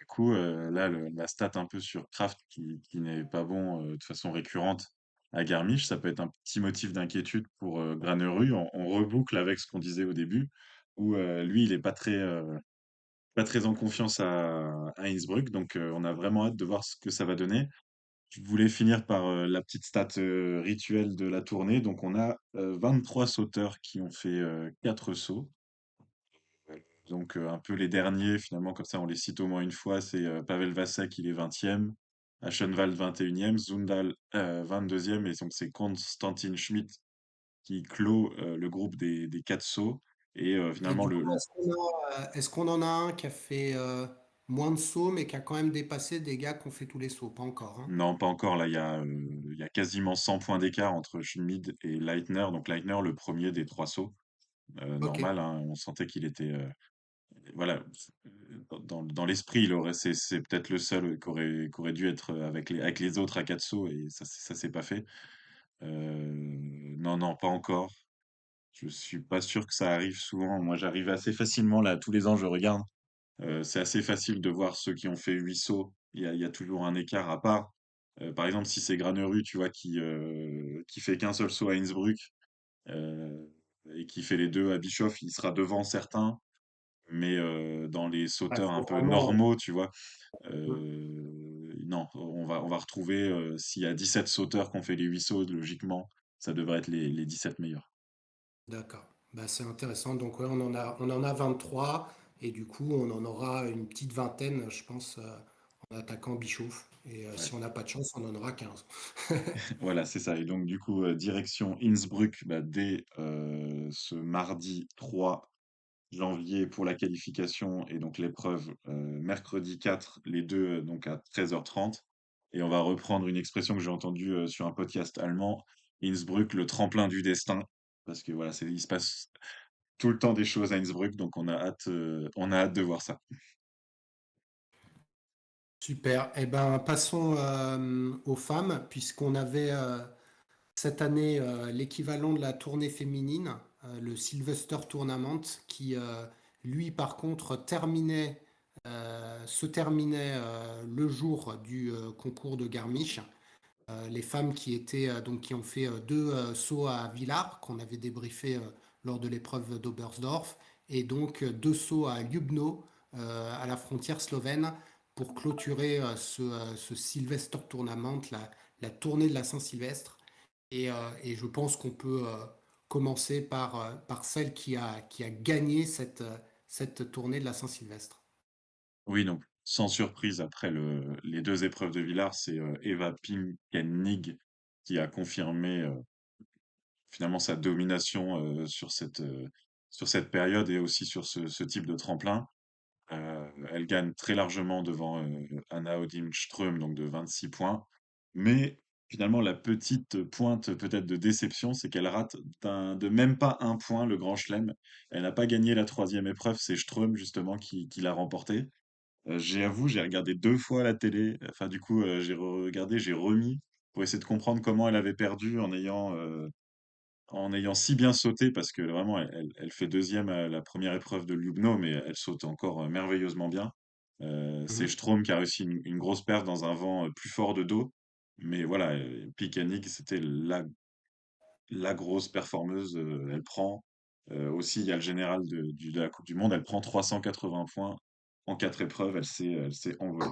du coup, là, la stat un peu sur Kraft qui n'est pas bon de façon récurrente à Garmisch, ça peut être un petit motif d'inquiétude pour Granerud. On reboucle avec ce qu'on disait au début, où lui, il est pas très en confiance à Innsbruck, donc on a vraiment hâte de voir ce que ça va donner. Je voulais finir par la petite stat rituelle de la tournée. Donc on a 23 sauteurs qui ont fait 4 sauts. Ouais. Donc un peu les derniers, finalement, comme ça on les cite au moins une fois, c'est Pavel Vasek, il est 20e, Aschenwald 21e, Zundal 22e, et donc c'est Konstantin Schmidt qui clôt le groupe des 4 sauts. Et Et finalement, du coup, est-ce qu'on en a un qui a fait moins de sauts, mais qui a quand même dépassé des gars qui ont fait tous les sauts? Pas encore, hein. non, pas encore, là, il y a quasiment 100 points d'écart entre Schmid et Leitner. Donc Leitner, le premier des 3 sauts. Ok. Normal, hein, on sentait qu'il était, voilà, dans l'esprit, c'est peut-être le seul qui aurait dû être avec les autres à 4 sauts, et ça s'est pas fait. Non, non, pas encore. Je suis pas sûr que ça arrive souvent. Moi, j'arrive assez facilement là, tous les ans, je regarde. C'est assez facile de voir ceux qui ont fait 8 sauts. Il y a toujours un écart à part. Par exemple, si c'est Granerud, tu vois, qui fait qu'un seul saut à Innsbruck, euh, et qui fait les deux à Bischoff, il sera devant certains. Mais dans les Il sauteurs un faut peu vraiment. normaux, tu vois, non, on va retrouver, s'il y a 17 sauteurs qui ont fait les 8 sauts, logiquement, ça devrait être les 17 meilleurs. D'accord. Bah, c'est intéressant. Donc, ouais, on en a 23 et du coup, on en aura une petite vingtaine, je pense, en attaquant Bischoff. Et Ouais. si on n'a pas de chance, on en aura 15. Voilà, c'est ça. Et donc, du coup, direction Innsbruck, bah, dès ce mardi 3 janvier pour la qualification, et donc l'épreuve mercredi 4, les deux donc à 13h30. Et on va reprendre une expression que j'ai entendue sur un podcast allemand, Innsbruck, le tremplin du destin, parce que voilà, il se passe tout le temps des choses à Innsbruck, donc on a hâte de voir ça. Super. Eh ben, passons aux femmes, puisqu'on avait cette année l'équivalent de la tournée féminine, le Sylvester Tournament, qui lui par contre se terminait le jour du concours de Garmisch. Les femmes qui étaient donc qui ont fait deux sauts à Villars qu'on avait débriefé lors de l'épreuve d'Oberstdorf et donc deux sauts à Ljubno à la frontière slovène pour clôturer ce Sylvester Tournament, la tournée de la Saint-Sylvestre. Et je pense qu'on peut commencer par celle qui a gagné cette tournée de la Saint-Sylvestre. Oui, donc sans surprise, après les 2 épreuves de Villars, c'est, Eva Pinkeng qui a confirmé, finalement sa domination, sur cette période et aussi sur ce type de tremplin. Elle gagne très largement devant, Anna Odin-Ström, donc de 26 points. Mais finalement, la petite pointe peut-être de déception, c'est qu'elle rate de même pas un point le Grand Chelem. Elle n'a pas gagné la troisième épreuve, c'est Ström justement qui l'a remporté. J'avoue, j'ai regardé 2 fois la télé, enfin du coup, j'ai regardé, j'ai remis pour essayer de comprendre comment elle avait perdu en ayant si bien sauté parce que vraiment elle fait deuxième à la première épreuve de Lugno, mais elle saute encore, merveilleusement bien. C'est Mhm. Strome qui a réussi une grosse perf dans un vent, plus fort de dos. Mais voilà, Picanig, c'était la grosse performeuse, elle prend, aussi il y a le général de la coupe du monde, elle prend 380 points en 4 épreuves, elle s'est envolée.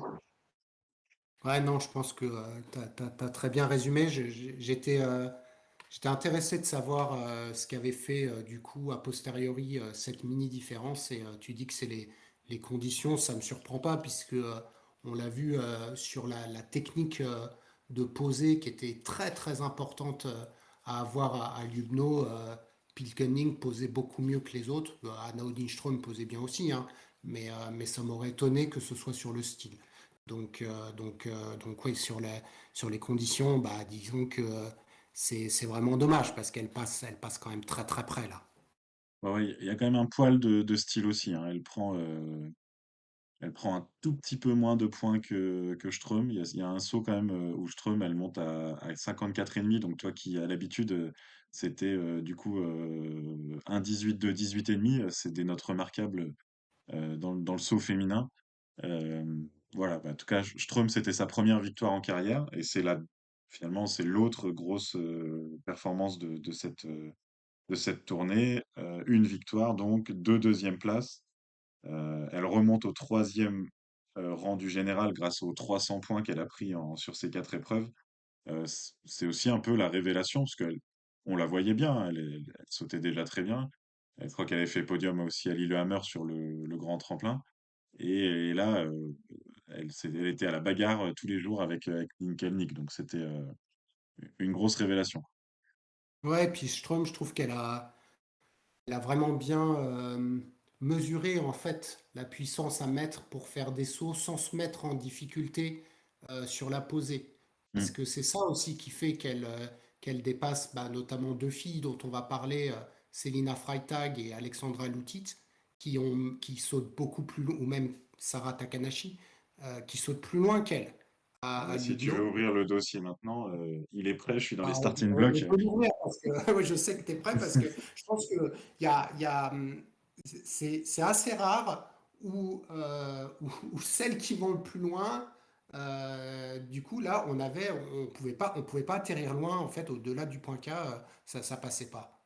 Ouais, non, je pense que tu as très bien résumé. J'étais intéressé de savoir ce qu'avait fait du coup a posteriori cette mini différence et tu dis que c'est les conditions, ça me surprend pas puisque on l'a vu sur la technique de poser qui était très très importante à avoir à Lugno. Pilkening posait beaucoup mieux que les autres. Anna Odinström posait bien aussi, hein, mais ça m'aurait étonné que ce soit sur le style. Donc oui, sur les conditions, bah, disons que c'est vraiment dommage parce elle passe quand même très très près là. Ouais, ouais, il y a quand même un poil de style aussi, hein. Elle prend un tout petit peu moins de points que Ström. Il y a un saut quand même où Ström, elle monte à 54,5. Donc toi qui as l'habitude, c'était du coup 1,18 de 18,5. C'est des notes remarquables dans le saut féminin. Euh, voilà, bah, en tout cas, Ström, c'était sa première victoire en carrière. Et finalement, c'est l'autre grosse performance de cette tournée. Une victoire, donc deux deuxièmes places. Elle remonte au troisième rang du général grâce aux 300 points qu'elle a pris sur ces 4 épreuves. C'est aussi un peu la révélation, parce qu'on la voyait bien, hein, elle sautait déjà très bien. Je crois qu'elle avait fait podium aussi à Lillehammer sur le grand tremplin. Et là, elle était à la bagarre tous les jours avec Nick. Donc c'était une grosse révélation. Ouais, et puis Strom, je trouve elle a vraiment bien mesuré en fait la puissance à mettre pour faire des sauts sans se mettre en difficulté sur la posée. Parce Mm. que c'est ça aussi qui fait qu'elle dépasse bah, notamment deux filles dont on va parler, Selina Freitag et Alexandra Lutit, qui sautent beaucoup plus loin, ou même Sarah Takanashi, qui sautent plus loin qu'elle Ah à bah, si tu veux Lugno. ouvrir le dossier maintenant, il est prêt, je suis dans les Bah, starting on blocks. peut l'ouvrir parce que ouais, je sais que tu es prêt parce que je pense que il y a, c'est assez rare où celles qui vont le plus loin, du coup là on pouvait pas atterrir loin en fait au-delà du point K, ça passait pas.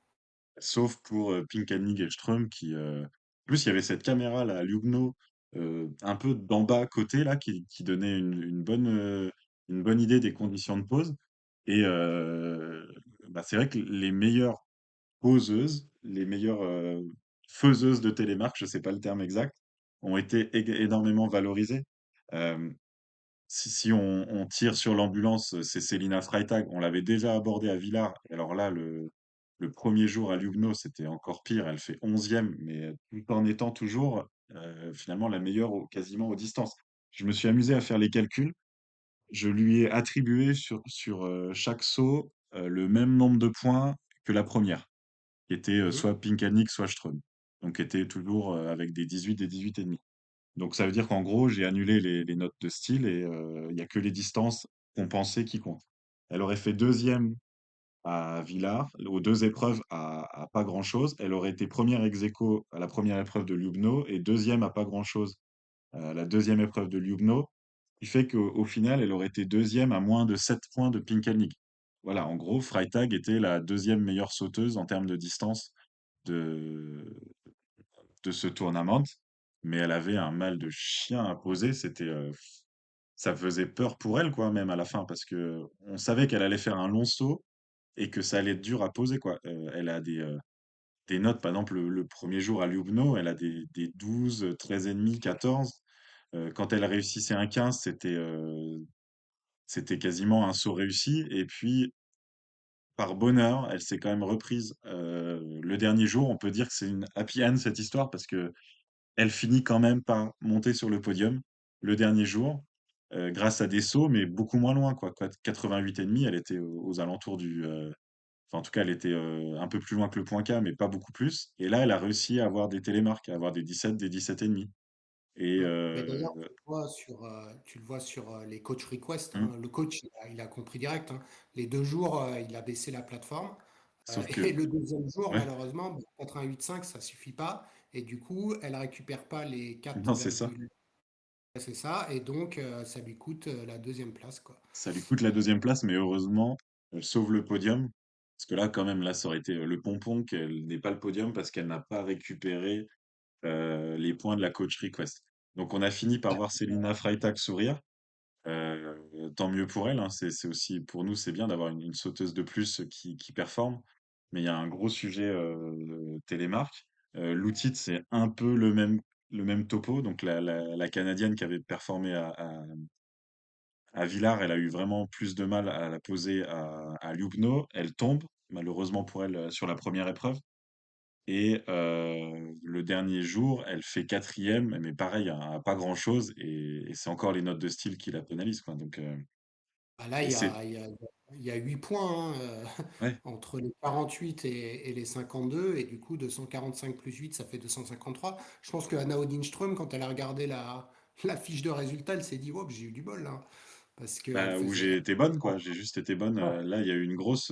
Sauf pour Pinkhanig et Ström en plus, il y avait cette caméra là à Lugno, un peu d'en bas à côté là, qui donnait une bonne idée des conditions de pose. Et bah, c'est vrai que les meilleures poseuses, les meilleures faiseuses de télémarque, je sais pas le terme exact, ont été énormément valorisées. Euh, si on tire sur l'ambulance, c'est Célina Freitag. On l'avait déjà abordé à Villars. Et alors là, le premier jour à Lugno, c'était encore pire. Elle fait 11e, mais tout en étant toujours finalement la meilleure quasiment aux distances. Je me suis amusé à faire les calculs. Je lui ai attribué sur chaque saut le même nombre de points que la première, qui était Mhm. soit Pinkanick, soit Ström. Donc, qui était toujours avec des 18, des 18 et demi. Donc ça veut dire qu'en gros, j'ai annulé les notes de style et il y a que les distances compensées qui comptent. Elle aurait fait deuxième à Villars, aux 2 épreuves à pas grand-chose. Elle aurait été première ex aequo à la première épreuve de Lugno et deuxième à pas grand-chose à la deuxième épreuve de Lugno, ce qui fait qu'au final, elle aurait été deuxième à moins de 7 points de Pinkelnick. Voilà, en gros, Freitag était la deuxième meilleure sauteuse en termes de distance de, de ce tournament, mais elle avait un mal de chien à poser. Ça faisait peur pour elle, quoi, même à la fin, parce que on savait qu'elle allait faire un long saut et que ça allait être dur à poser, quoi. Elle a des notes, par exemple, le 1er jour à Ljubno, elle a des 12, 13,5, 14. Quand elle réussissait un 15, c'était quasiment un saut réussi. Et puis, par bonheur, elle s'est quand même reprise le dernier jour. On peut dire que c'est une happy end cette histoire parce que elle finit quand même par monter sur le podium le dernier jour, grâce à des sauts, mais beaucoup moins loin, quoi. 88,5, elle était aux alentours enfin, en tout cas, elle était un peu plus loin que le point K, mais pas beaucoup plus. Et là, elle a réussi à avoir des télémarques, à avoir des 17, des 17,5. Et Mais d'ailleurs, tu le vois sur les coach requests, mmh, hein. Le coach, il a compris direct, hein. Les 2 jours, il a baissé la plateforme. sauf Et que, le deuxième jour, ouais, malheureusement, 88,5, ça suffit pas. Et du coup, elle récupère pas les non, c'est ça. 4, c'est ça. Et donc, ça lui coûte la deuxième place, quoi. Ça lui coûte la deuxième place, mais heureusement, elle sauve le podium. Parce que là, quand même, là, ça aurait été le pompon qu'elle n'ait pas le podium parce qu'elle n'a pas récupéré les points de la coach request. Donc, on a fini par Ouais, voir Selina Freitag sourire. Tant mieux pour elle, hein. C'est aussi, pour nous, c'est bien d'avoir une sauteuse de plus qui performe. Mais il y a un gros sujet télémarque. L'outil, c'est un peu le même topo. Donc, la Canadienne qui avait performé à Villars, elle a eu vraiment plus de mal à la poser à Ljubno. Elle tombe, malheureusement pour elle, sur la première épreuve. Et le dernier jour, elle fait quatrième, mais pareil, à pas grand-chose. Et c'est encore les notes de style qui la pénalisent, quoi. Donc, bah là, et c'est... il y a 8 points, hein, Ouais, entre les 48 et les 52. Et du coup, 245 plus 8, ça fait 253. Je pense que Anna Odinström, quand elle a regardé la fiche de résultat, elle s'est dit, wow, j'ai eu du bol, là. Parce qu'elle bah, où faisait. j'ai été bonne, quoi. J'ai juste été bonne. Ouais. Là, il y a eu une grosse...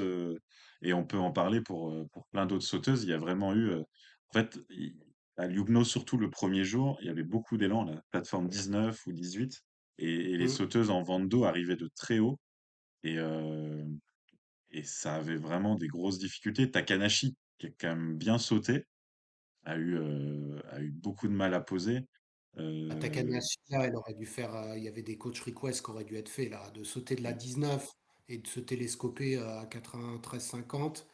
et on peut en parler pour plein d'autres sauteuses. Il y a vraiment eu... en fait, à Ljubno, surtout le premier jour, il y avait beaucoup d'élan, la plateforme 19 ou 18. Et les Mm. sauteuses en vente d'eau arrivaient de très haut. Et, euh, et ça avait vraiment des grosses difficultés. Takanashi, qui a quand même bien sauté, a eu beaucoup de mal à poser. À Euh, Takanashi, là, elle aurait dû faire. Il y avait des coach requests qui auraient dû être faits, là, de sauter de la 19 et de se télescoper à 93,50.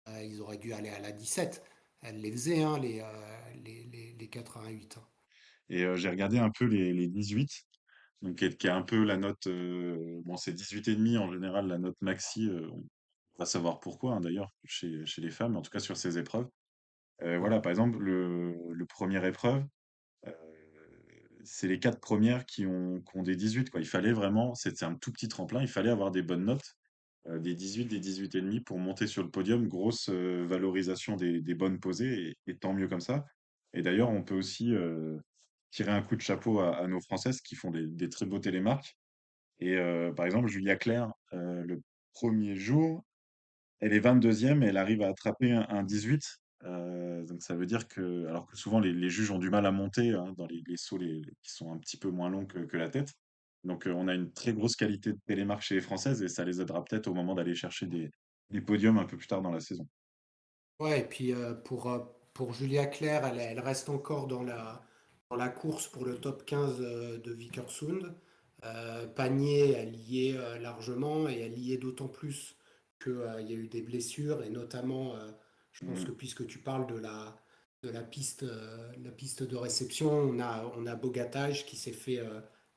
Ils auraient dû aller à la 17. Elle les faisait, hein, les 88, hein. et j'ai regardé un peu les 18, donc qui est un peu la note. Bon, c'est 18,5 en général, la note maxi. On va savoir pourquoi, hein, d'ailleurs, chez les femmes, en tout cas sur ces épreuves. Mm. Voilà, par exemple, le première épreuve, euh, c'est les quatre premières qui ont des 18, quoi. Il fallait vraiment, c'est un tout petit tremplin, il fallait avoir des bonnes notes, des 18, des 18,5 pour monter sur le podium. Grosse valorisation des bonnes posées, et tant mieux comme ça. Et d'ailleurs, on peut aussi tirer un coup de chapeau à nos Françaises qui font des très beaux télémarques. Et par exemple, Julia Claire, le premier jour, elle est 22e et elle arrive à attraper un 18. Donc ça veut dire que, alors que souvent les juges ont du mal à monter, hein, dans les sauts qui sont un petit peu moins longs que la tête. Donc on a une très grosse qualité de télémarque chez les Françaises et ça les aidera peut-être au moment d'aller chercher des podiums un peu plus tard dans la saison. Ouais, et puis pour Julia Claire, elle reste encore dans la course pour le top 15 de Vikersund. Panier, elle y est largement et elle y est d'autant plus qu'il y a eu des blessures et notamment, je pense que Mm, puisque tu parles de la piste de réception, on a Bogataj qui s'est fait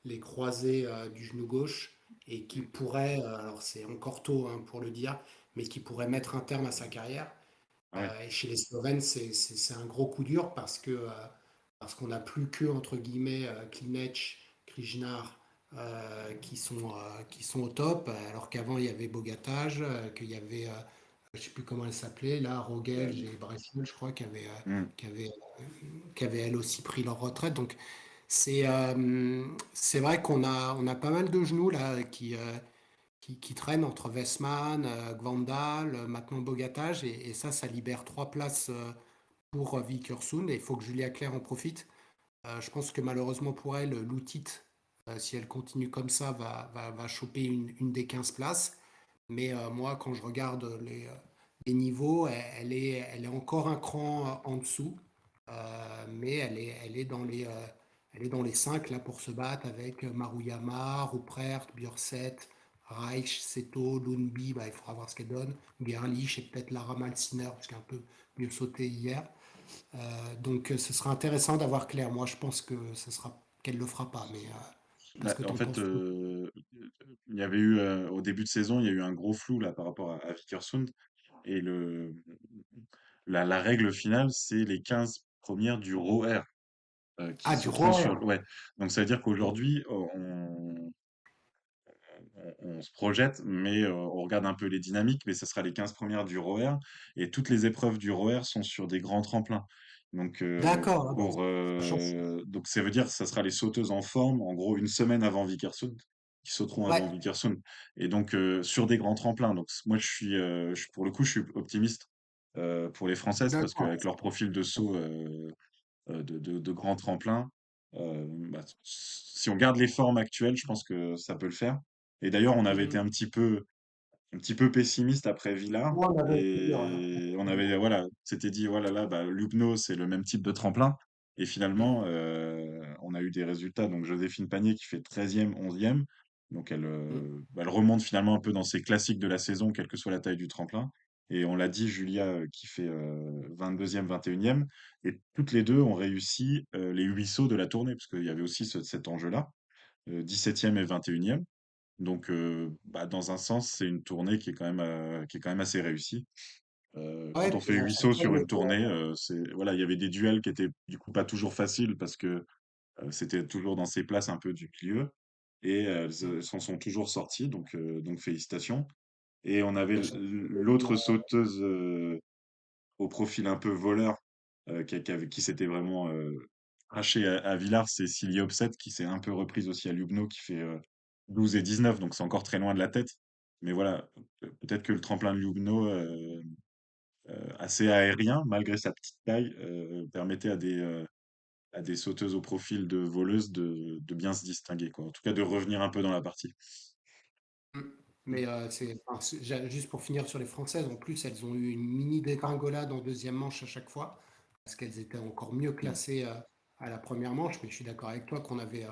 les croisés du genou gauche et qui mm. pourrait, alors c'est encore tôt, hein, pour le dire, mais qui pourrait mettre un terme à sa carrière. Ah ouais. Et chez les Slovènes, c'est un gros coup dur parce qu'on n'a plus que, entre guillemets, Klinec, Krishnar, qui sont au top, alors qu'avant il y avait Bogataj, qu'il y avait, je ne sais plus comment elle s'appelait, là, Euh, Rogel et Bresson, je crois, mm. qui avaient, qui avaient elles aussi pris leur retraite. Donc c'est vrai qu'on a pas mal de genoux là qui traîne entre Westman, Gvandal, maintenant Bogatage, et ça libère 3 places pour Vikersund, et il faut que Julia Claire en profite. Je pense que malheureusement pour elle, l'Outit, si elle continue comme ça, va choper une des 15 places. Mais moi, quand je regarde les niveaux, elle est encore un cran en dessous. Mais elle est dans les 5 là, pour se battre avec Maruyama, Ruprecht, Björset, Reich, Seto, Lundby, bah, il faudra voir ce qu'elle donne. Gerlich et peut-être Lara Malsiner, parce qu'elle a un peu mieux sauté hier. Donc ce sera intéressant d'avoir Claire. Moi, je pense que ce sera qu'elle le fera pas, mais qu'est-ce Bah, que en t'en fait, penses toi? il y avait eu, au début de saison, il y a eu un gros flou là par rapport à Vikersund. Et la règle finale, c'est les 15 premières du ROR qui Ah, du sauteront sur. Roer. Ouais. Donc ça veut dire Bon, qu'aujourd'hui, on se projette, mais on regarde un peu les dynamiques, mais ça sera les 15 premières du ROR. Et toutes les épreuves du ROR sont sur des grands tremplins. Donc, d'accord. Ah bah, ça change. donc ça veut dire que ça sera les sauteuses en forme, en gros, une semaine avant Vikersund, qui sauteront Ouais. avant Vikersund. Et donc, sur des grands tremplins. Donc, moi, pour le coup, je suis optimiste pour les Françaises, parce D'accord. qu'avec leur profil de saut de grands tremplins, bah, si on garde les formes actuelles, je pense que ça peut le faire. Et d'ailleurs, on avait été Mhm. un petit peu pessimiste après Villars. Moi, on avait essayé, Et on avait, voilà, s'était dit, voilà, là, bah, Lugno, c'est le même type de tremplin. Et finalement, on a eu des résultats. Donc, Joséphine Panier qui fait 13e, 11e. Donc, ouais. bah, elle remonte finalement un peu dans ses classiques de la saison, quelle que soit la taille du tremplin. Et on l'a dit, Julia qui fait 22e, 21e. Et toutes les deux ont réussi les 8 sauts de la tournée, parce qu'il y avait aussi cet enjeu-là, 17e et 21e. Donc, bah, dans un sens, c'est une tournée qui est quand même assez réussie. Quand Ouais, on puis fait 8 ça sauts sur donne une tournée, voilà, il y avait des duels qui étaient du coup pas toujours faciles parce que c'était toujours dans ces places un peu du milieu. Et elles s'en sont toujours sorties, donc félicitations. Et on avait l'autre sauteuse au profil un peu voleur qui s'était vraiment craché à Villars, c'est Silly Opset qui s'est un peu reprise aussi à Lugno qui fait 12 et 19, donc c'est encore très loin de la tête. Mais voilà, peut-être que le tremplin de Lugno, assez aérien, malgré sa petite taille, permettait à des sauteuses au profil de voleuses de bien se distinguer, quoi. En tout cas, de revenir un peu dans la partie. Mm. Mais enfin, juste pour finir sur les Françaises, en plus, elles ont eu une mini dégringolade en deuxième manche à chaque fois, parce qu'elles étaient encore mieux Mm, classées à la première manche. Mais je suis d'accord avec toi on avait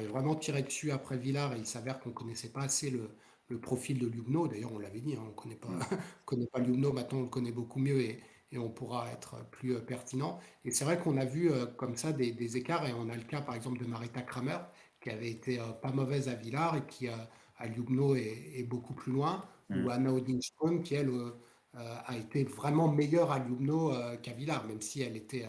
vraiment tiré dessus après Villars, et il s'avère qu'on connaissait pas assez le profil de Lugno. D'ailleurs, on l'avait dit, hein, on connaît pas, mm, connaît pas Lugno, maintenant on le connaît beaucoup mieux, et on pourra être plus pertinent. Et c'est vrai qu'on a vu comme ça des écarts, et on a le cas par exemple de Marita Kramer, qui avait été pas mauvaise à Villars, et qui à Lugno est beaucoup plus loin, ou mm. Anna Odinström qui, elle, a été vraiment meilleure à Lugno qu'à Villars, même si Elle était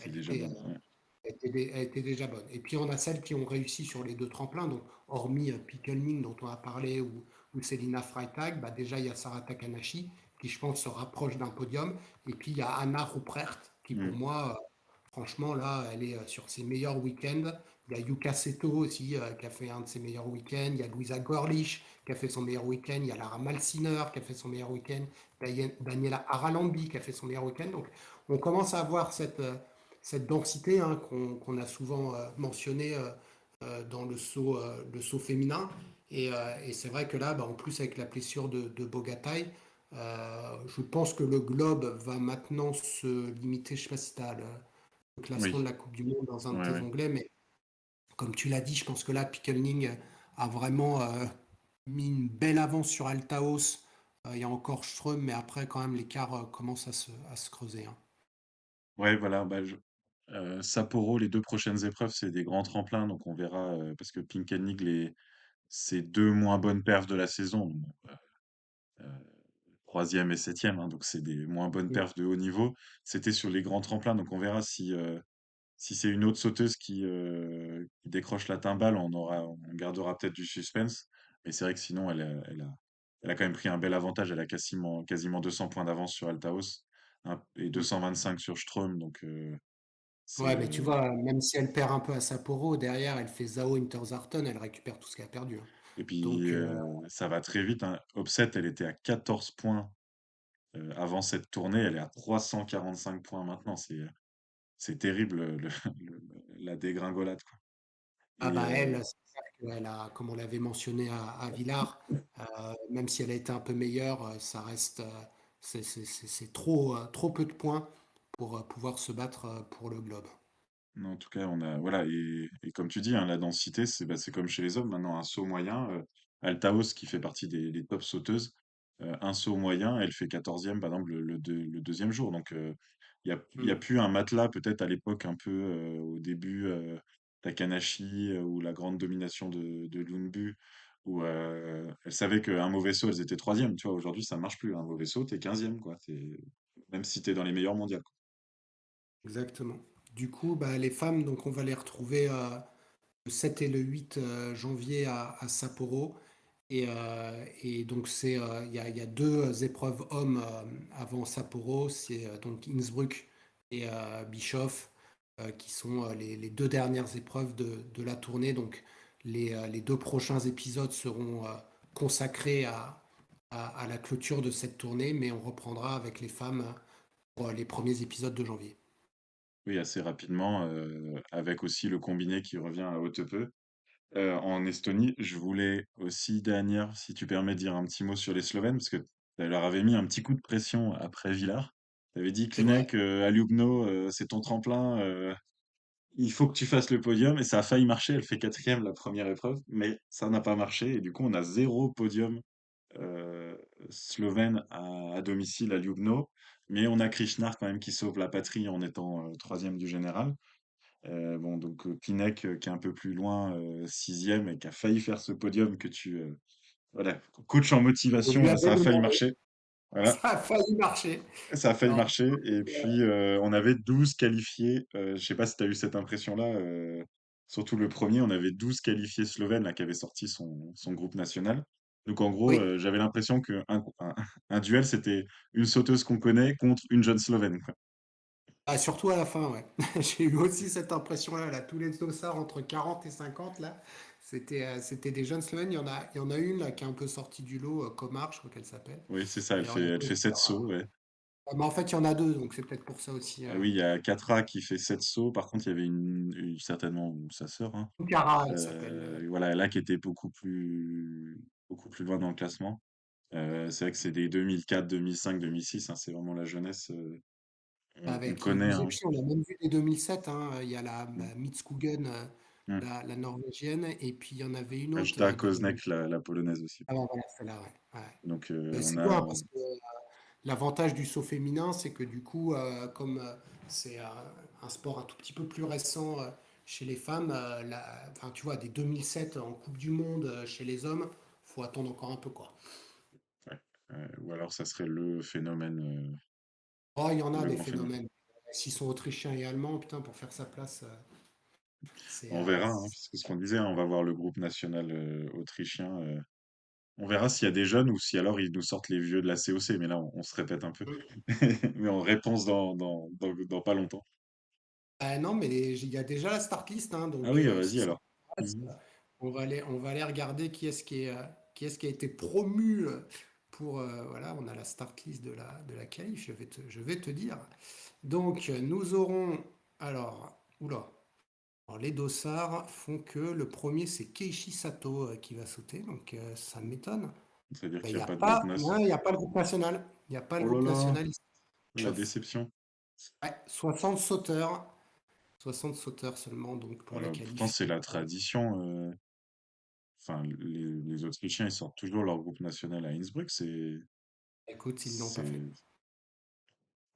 elle déjà était, bonne. Ouais. elle était déjà bonne. Et puis on a celles qui ont réussi sur les deux tremplins, donc hormis Pickelning dont on a parlé, ou Selina Freitag, bah déjà il y a Sarah Takanashi qui je pense se rapproche d'un podium, et puis il y a Anna Ruprecht qui pour Mm. moi, franchement là, elle est sur ses meilleurs week-ends. Il y a Yuka Seto aussi qui a fait un de ses meilleurs week-ends, il y a Luisa Gorlich qui a fait son meilleur week-end, il y a Lara Malsiner qui a fait son meilleur week-end, Daniela Aralambi qui a fait son meilleur week-end. Donc on commence à avoir cette densité hein, qu'on a souvent mentionné dans le saut féminin. Et c'est vrai que là, bah, en plus avec la blessure de Bogatay, je pense que le globe va maintenant se limiter. Je ne sais pas si tu as le classement de Oui, la Coupe du Monde dans un de ouais, tes ouais. onglets, mais comme tu l'as dit, je pense que là, Pickelning a vraiment mis une belle avance sur Altaos. Il y a encore Ström, mais après, quand même, l'écart commence à se creuser, hein. Ouais, voilà, bah, Sapporo, les 2 prochaines épreuves, c'est des grands tremplins, donc on verra, parce que Pinkennig, c'est 2 moins bonnes perfs de la saison, bon, 3e et 7e, hein, donc c'est des moins bonnes Mm. perfs de haut niveau. C'était sur les grands tremplins, donc on verra si c'est une autre sauteuse qui décroche la timbale, on gardera peut-être du suspense. Mais c'est vrai que sinon, elle a quand même pris un bel avantage. Elle a quasiment 200 points d'avance sur Altaos, hein, et Mm. 225 sur Ström, donc Ouais, c'est, mais tu vois, même si elle perd un peu à Sapporo, derrière, elle fait Zao Interzarten, elle récupère tout ce qu'elle a perdu, hein. et puis Donc, ça va très vite, hein. Opset, elle était à 14 points avant cette tournée, elle est à 345 points maintenant. C'est terrible la dégringolade, quoi. ah Et bah elle, c'est clair qu'elle a, comme on l'avait mentionné à Villars, même si elle a été un peu meilleure, ça reste, c'est trop, trop peu de points pour pouvoir se battre pour le globe. non, en tout cas, on a, voilà, et comme tu dis, hein, la densité, c'est bah, c'est comme chez les hommes maintenant, un saut moyen. Altaos, qui fait partie des top sauteuses, un saut moyen, elle fait 14e, par exemple, le deuxième jour. Donc, il y a Mm. plus un matelas, peut-être à l'époque, un peu au début, Takanashi, ou la grande domination de Lunbu, où elles savaient qu'un mauvais saut, elles étaient troisième. Tu vois, aujourd'hui, ça marche plus. Un mauvais saut, t'es 15e, quoi. Même si t'es dans les meilleurs mondiaux. Exactement. Du coup, bah, les femmes, donc on va les retrouver le 7 et le 8 janvier à Sapporo. Et donc, il y a deux épreuves hommes avant Sapporo, c'est donc Innsbruck et Bischoff, qui sont les deux dernières épreuves de la tournée. Donc, les deux prochains épisodes seront consacrés à la clôture de cette tournée, mais on reprendra avec les femmes pour les premiers épisodes de janvier. Oui, assez rapidement, avec aussi le combiné qui revient à Hautepeu. En Estonie, je voulais aussi, dernière, si tu permets, dire un petit mot sur les Slovènes, parce que tu leur avais mis un petit coup de pression après Villars. Tu avais dit, C'est vrai. Klinek, à Ljubno, c'est ton tremplin, il faut que tu fasses le podium, et ça a failli marcher. Elle fait quatrième la première épreuve, mais ça n'a pas marché, et du coup, on a zéro podium euh, slovène à domicile à Ljubno, mais on a Krishnar quand même qui sauve la patrie en étant troisième du général. Bon, donc Pinek, qui est un peu plus loin, sixième, et qui a failli faire ce podium que voilà, coach en On lui motivation, ça avait a failli demandé. marcher. Voilà, Ça a failli marcher. ça a failli Non, marcher. Et puis, on avait 12 qualifiés. Je sais pas si tu as eu cette impression-là. Surtout le premier, on avait 12 qualifiés slovènes là, qui avaient sorti son groupe national. Donc, en gros, oui. j'avais l'impression un duel, c'était une sauteuse qu'on connaît contre une jeune slovène, quoi. Ah, surtout à la fin, ouais. J'ai eu aussi cette impression-là, là. Tous les dossards entre 40 et 50, là, c'était des jeunes Slovènes. Il y en a une là, qui est un peu sortie du lot, Komar, je crois qu'elle s'appelle. Oui, c'est ça, Et alors, il y a elle fait d'autres. 7 sauts, ouais. Mais en fait, il y en a deux, donc c'est peut-être pour ça aussi. Ah oui, il y a Katra qui fait 7 sauts. Par contre, il y avait certainement sa sœur, hein. Cara, elle s'appelle. Voilà, là qui était beaucoup plus loin dans le classement. C'est vrai que c'est des 2004, 2005, 2006, hein, c'est vraiment la jeunesse. On Avec les connaît, 12 hein. épisodes, on a même vu des 2007, hein. Il y a la Mm, Mitskugen, mm. la Norvégienne, et puis il y en avait une autre Ajda de 2000. Koznek, la polonaise aussi. Ah, voilà, celle-là, ouais. Ouais. Donc on C'est a, bien parce que l'avantage du saut féminin, c'est que du coup, comme c'est un sport un tout petit peu plus récent chez les femmes, enfin, tu vois, des 2007 en Coupe du Monde chez les hommes, faut attendre encore un peu, quoi. ouais, ou alors ça serait le phénomène, Oh, il y en a le des grand phénomène. phénomènes. S'ils sont autrichiens et allemands, putain, pour faire sa place, c'est. On verra, hein, parce que ce qu'on disait, hein, on va voir le groupe national autrichien. On verra s'il y a des jeunes ou si alors ils nous sortent les vieux de la COC, mais là on se répète un peu. Mais en réponse dans pas longtemps. Non, mais il y a déjà la start list, hein, Ah donc oui, si vas-y ça alors. passe, Mhm. on va aller regarder qui est-ce qui a été promu pour. Voilà, on a la start list de la qualif, je vais te dire. Donc, nous aurons. Alors, oula. Alors, les dossards font que le premier, c'est Keiichi Sato qui va sauter, donc ça m'étonne. C'est-à-dire Ben, qu'il il n'y n'y a a pas de groupe pas, NAS. non, il y a pas le groupe national. Il n'y a pas le Oh là groupe là, national. Ici. la déception. Ouais, 60 sauteurs. 60 sauteurs seulement donc pour la Pourtant, qualif. c'est la tradition. Enfin, les Autrichiens, ils sortent toujours leur groupe national à Innsbruck. Écoute, ils ne l'ont pas fait.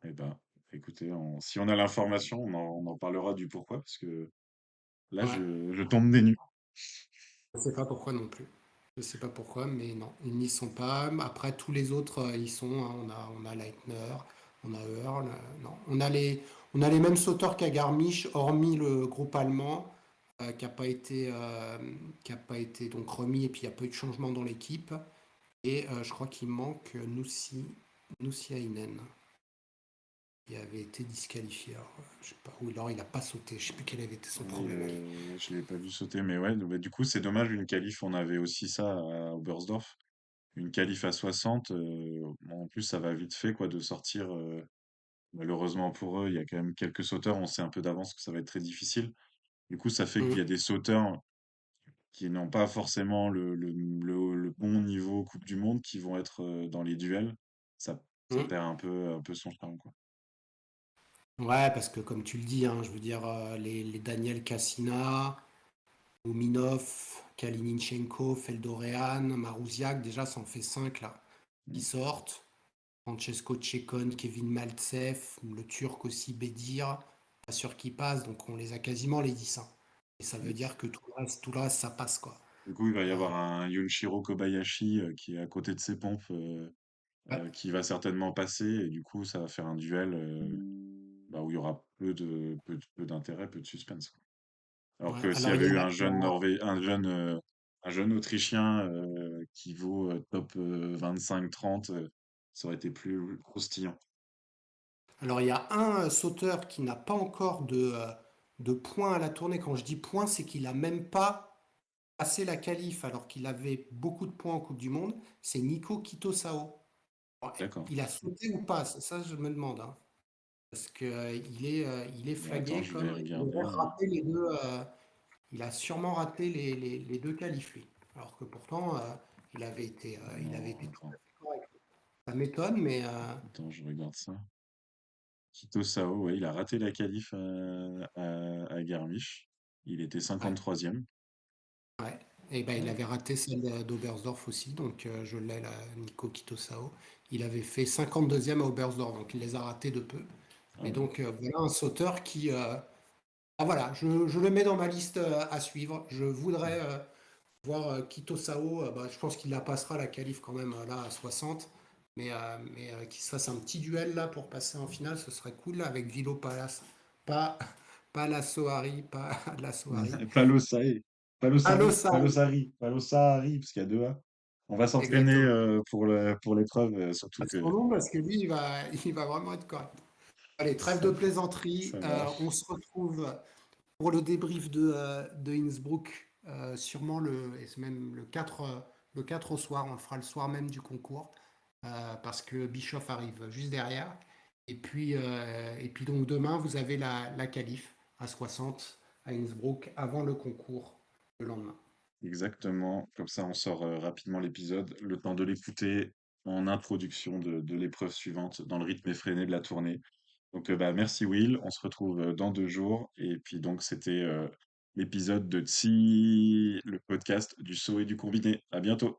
C'est, eh ben, écoutez, si on a l'information, on en parlera du pourquoi, parce que là, Ouais, je tombe des nues. je ne sais pas pourquoi non plus. Je ne sais pas pourquoi, mais non, ils n'y sont pas. Après, tous les autres, ils sont, hein. On a Leitner, on a Earl. Non, on a les mêmes sauteurs qu'à Garmisch, hormis le groupe allemand, qui a pas été donc remis, et puis il n'y a pas eu de changement dans l'équipe. Et je crois qu'il manque Nussiainen, qui avait été disqualifié. Alors, je sais pas, ou alors il n'a pas sauté. Je ne sais plus quel avait été son Oui, problème. je l'ai pas vu sauter, mais ouais, bah, du coup, c'est dommage, une qualif, on avait aussi ça à Oberstdorf. Une qualif à 60, bon, en plus, ça va vite fait, quoi, de sortir. Malheureusement pour eux, il y a quand même quelques sauteurs, on sait un peu d'avance que ça va être très difficile. Du coup, ça fait qu'il y a Mm, des sauteurs qui n'ont pas forcément le bon niveau Coupe du Monde, qui vont être dans les duels. Ça mm. perd un peu son charme, quoi. Ouais, parce que comme tu le dis, hein, je veux dire, les Daniel Cassina, Ouminov, Kalinichenko, Feldoréan, Marouziak, déjà ça en fait 5 là qui Mmh. sortent. Francesco Tchekon, Kevin Maltsev, le Turc aussi Bedir, pas sûr qu'il passe, donc on les a quasiment les 10, hein. Et ça veut Mmh. dire que tout le reste, ça passe quoi. Du coup, il va y Euh, avoir un Yunshiro Kobayashi qui est à côté de ses pompes, ouais. qui va certainement passer, et du coup, ça va faire un duel bah, où il y aura peu d'intérêt, peu de suspense, quoi. Alors Ouais. que s'il y Alors avait eu un jeune Autrichien qui vaut top 25-30, ça aurait été plus croustillant. il y a un sauteur qui n'a pas encore de points à la tournée. Quand je dis points, c'est qu'il a même pas passé la qualif alors qu'il avait beaucoup de points en Coupe du Monde. C'est Nico Kitosao. Alors, D'accord. il a sauté ou pas? Ça, je me demande, hein. Parce que il est Bah, attends, flagué je vais comme il regarder. aurait raté les deux. Il a sûrement raté les deux qualifs, lui. Alors que pourtant, il avait Non, été tout à attends, fait correct. Ça m'étonne, mais attends, je regarde ça. Kito Sao, ouais, il a raté la qualif à Garmisch. Il était ouais, 53e. ouais. Et ben, il Ouais. avait raté celle d'Oberstdorf aussi, donc je l'ai là, Nico Kitosao. Il avait fait 52e à Oberstdorf, donc il les a ratés de peu. Ah Mais ouais. donc voilà un sauteur qui, ah voilà, je le mets dans ma liste à suivre. Je voudrais voir Kito Sao, bah, je pense qu'il la passera la qualif quand même là à 60. Mais qu'il se fasse un petit duel là pour passer en finale, ce serait cool là, avec Vilo Palas. Pas, pas la Sohari, pas la Sohari. Palosae. Allo Palosari. Sari, Palosari. Palosari, parce qu'il y a deux A. On va s'entraîner exactement. pour l'épreuve, surtout À que son nom parce que lui, il va vraiment être correct. Allez, trêve ça, de plaisanterie. ça On marche. se retrouve pour le débrief de Innsbruck, sûrement et c'est même le 4 au soir, on le fera le soir même du concours, parce que Bischoff arrive juste derrière. Et puis donc demain, vous avez la qualif à 60 à Innsbruck avant le concours le lendemain. Exactement. Comme ça, on sort rapidement l'épisode. Le temps de l'écouter en introduction de l'épreuve suivante, dans le rythme effréné de la tournée. Donc, bah, merci Will. On se retrouve dans 2 jours. Et puis, donc, c'était l'épisode de Tsi, le podcast du saut et du combiné. À bientôt.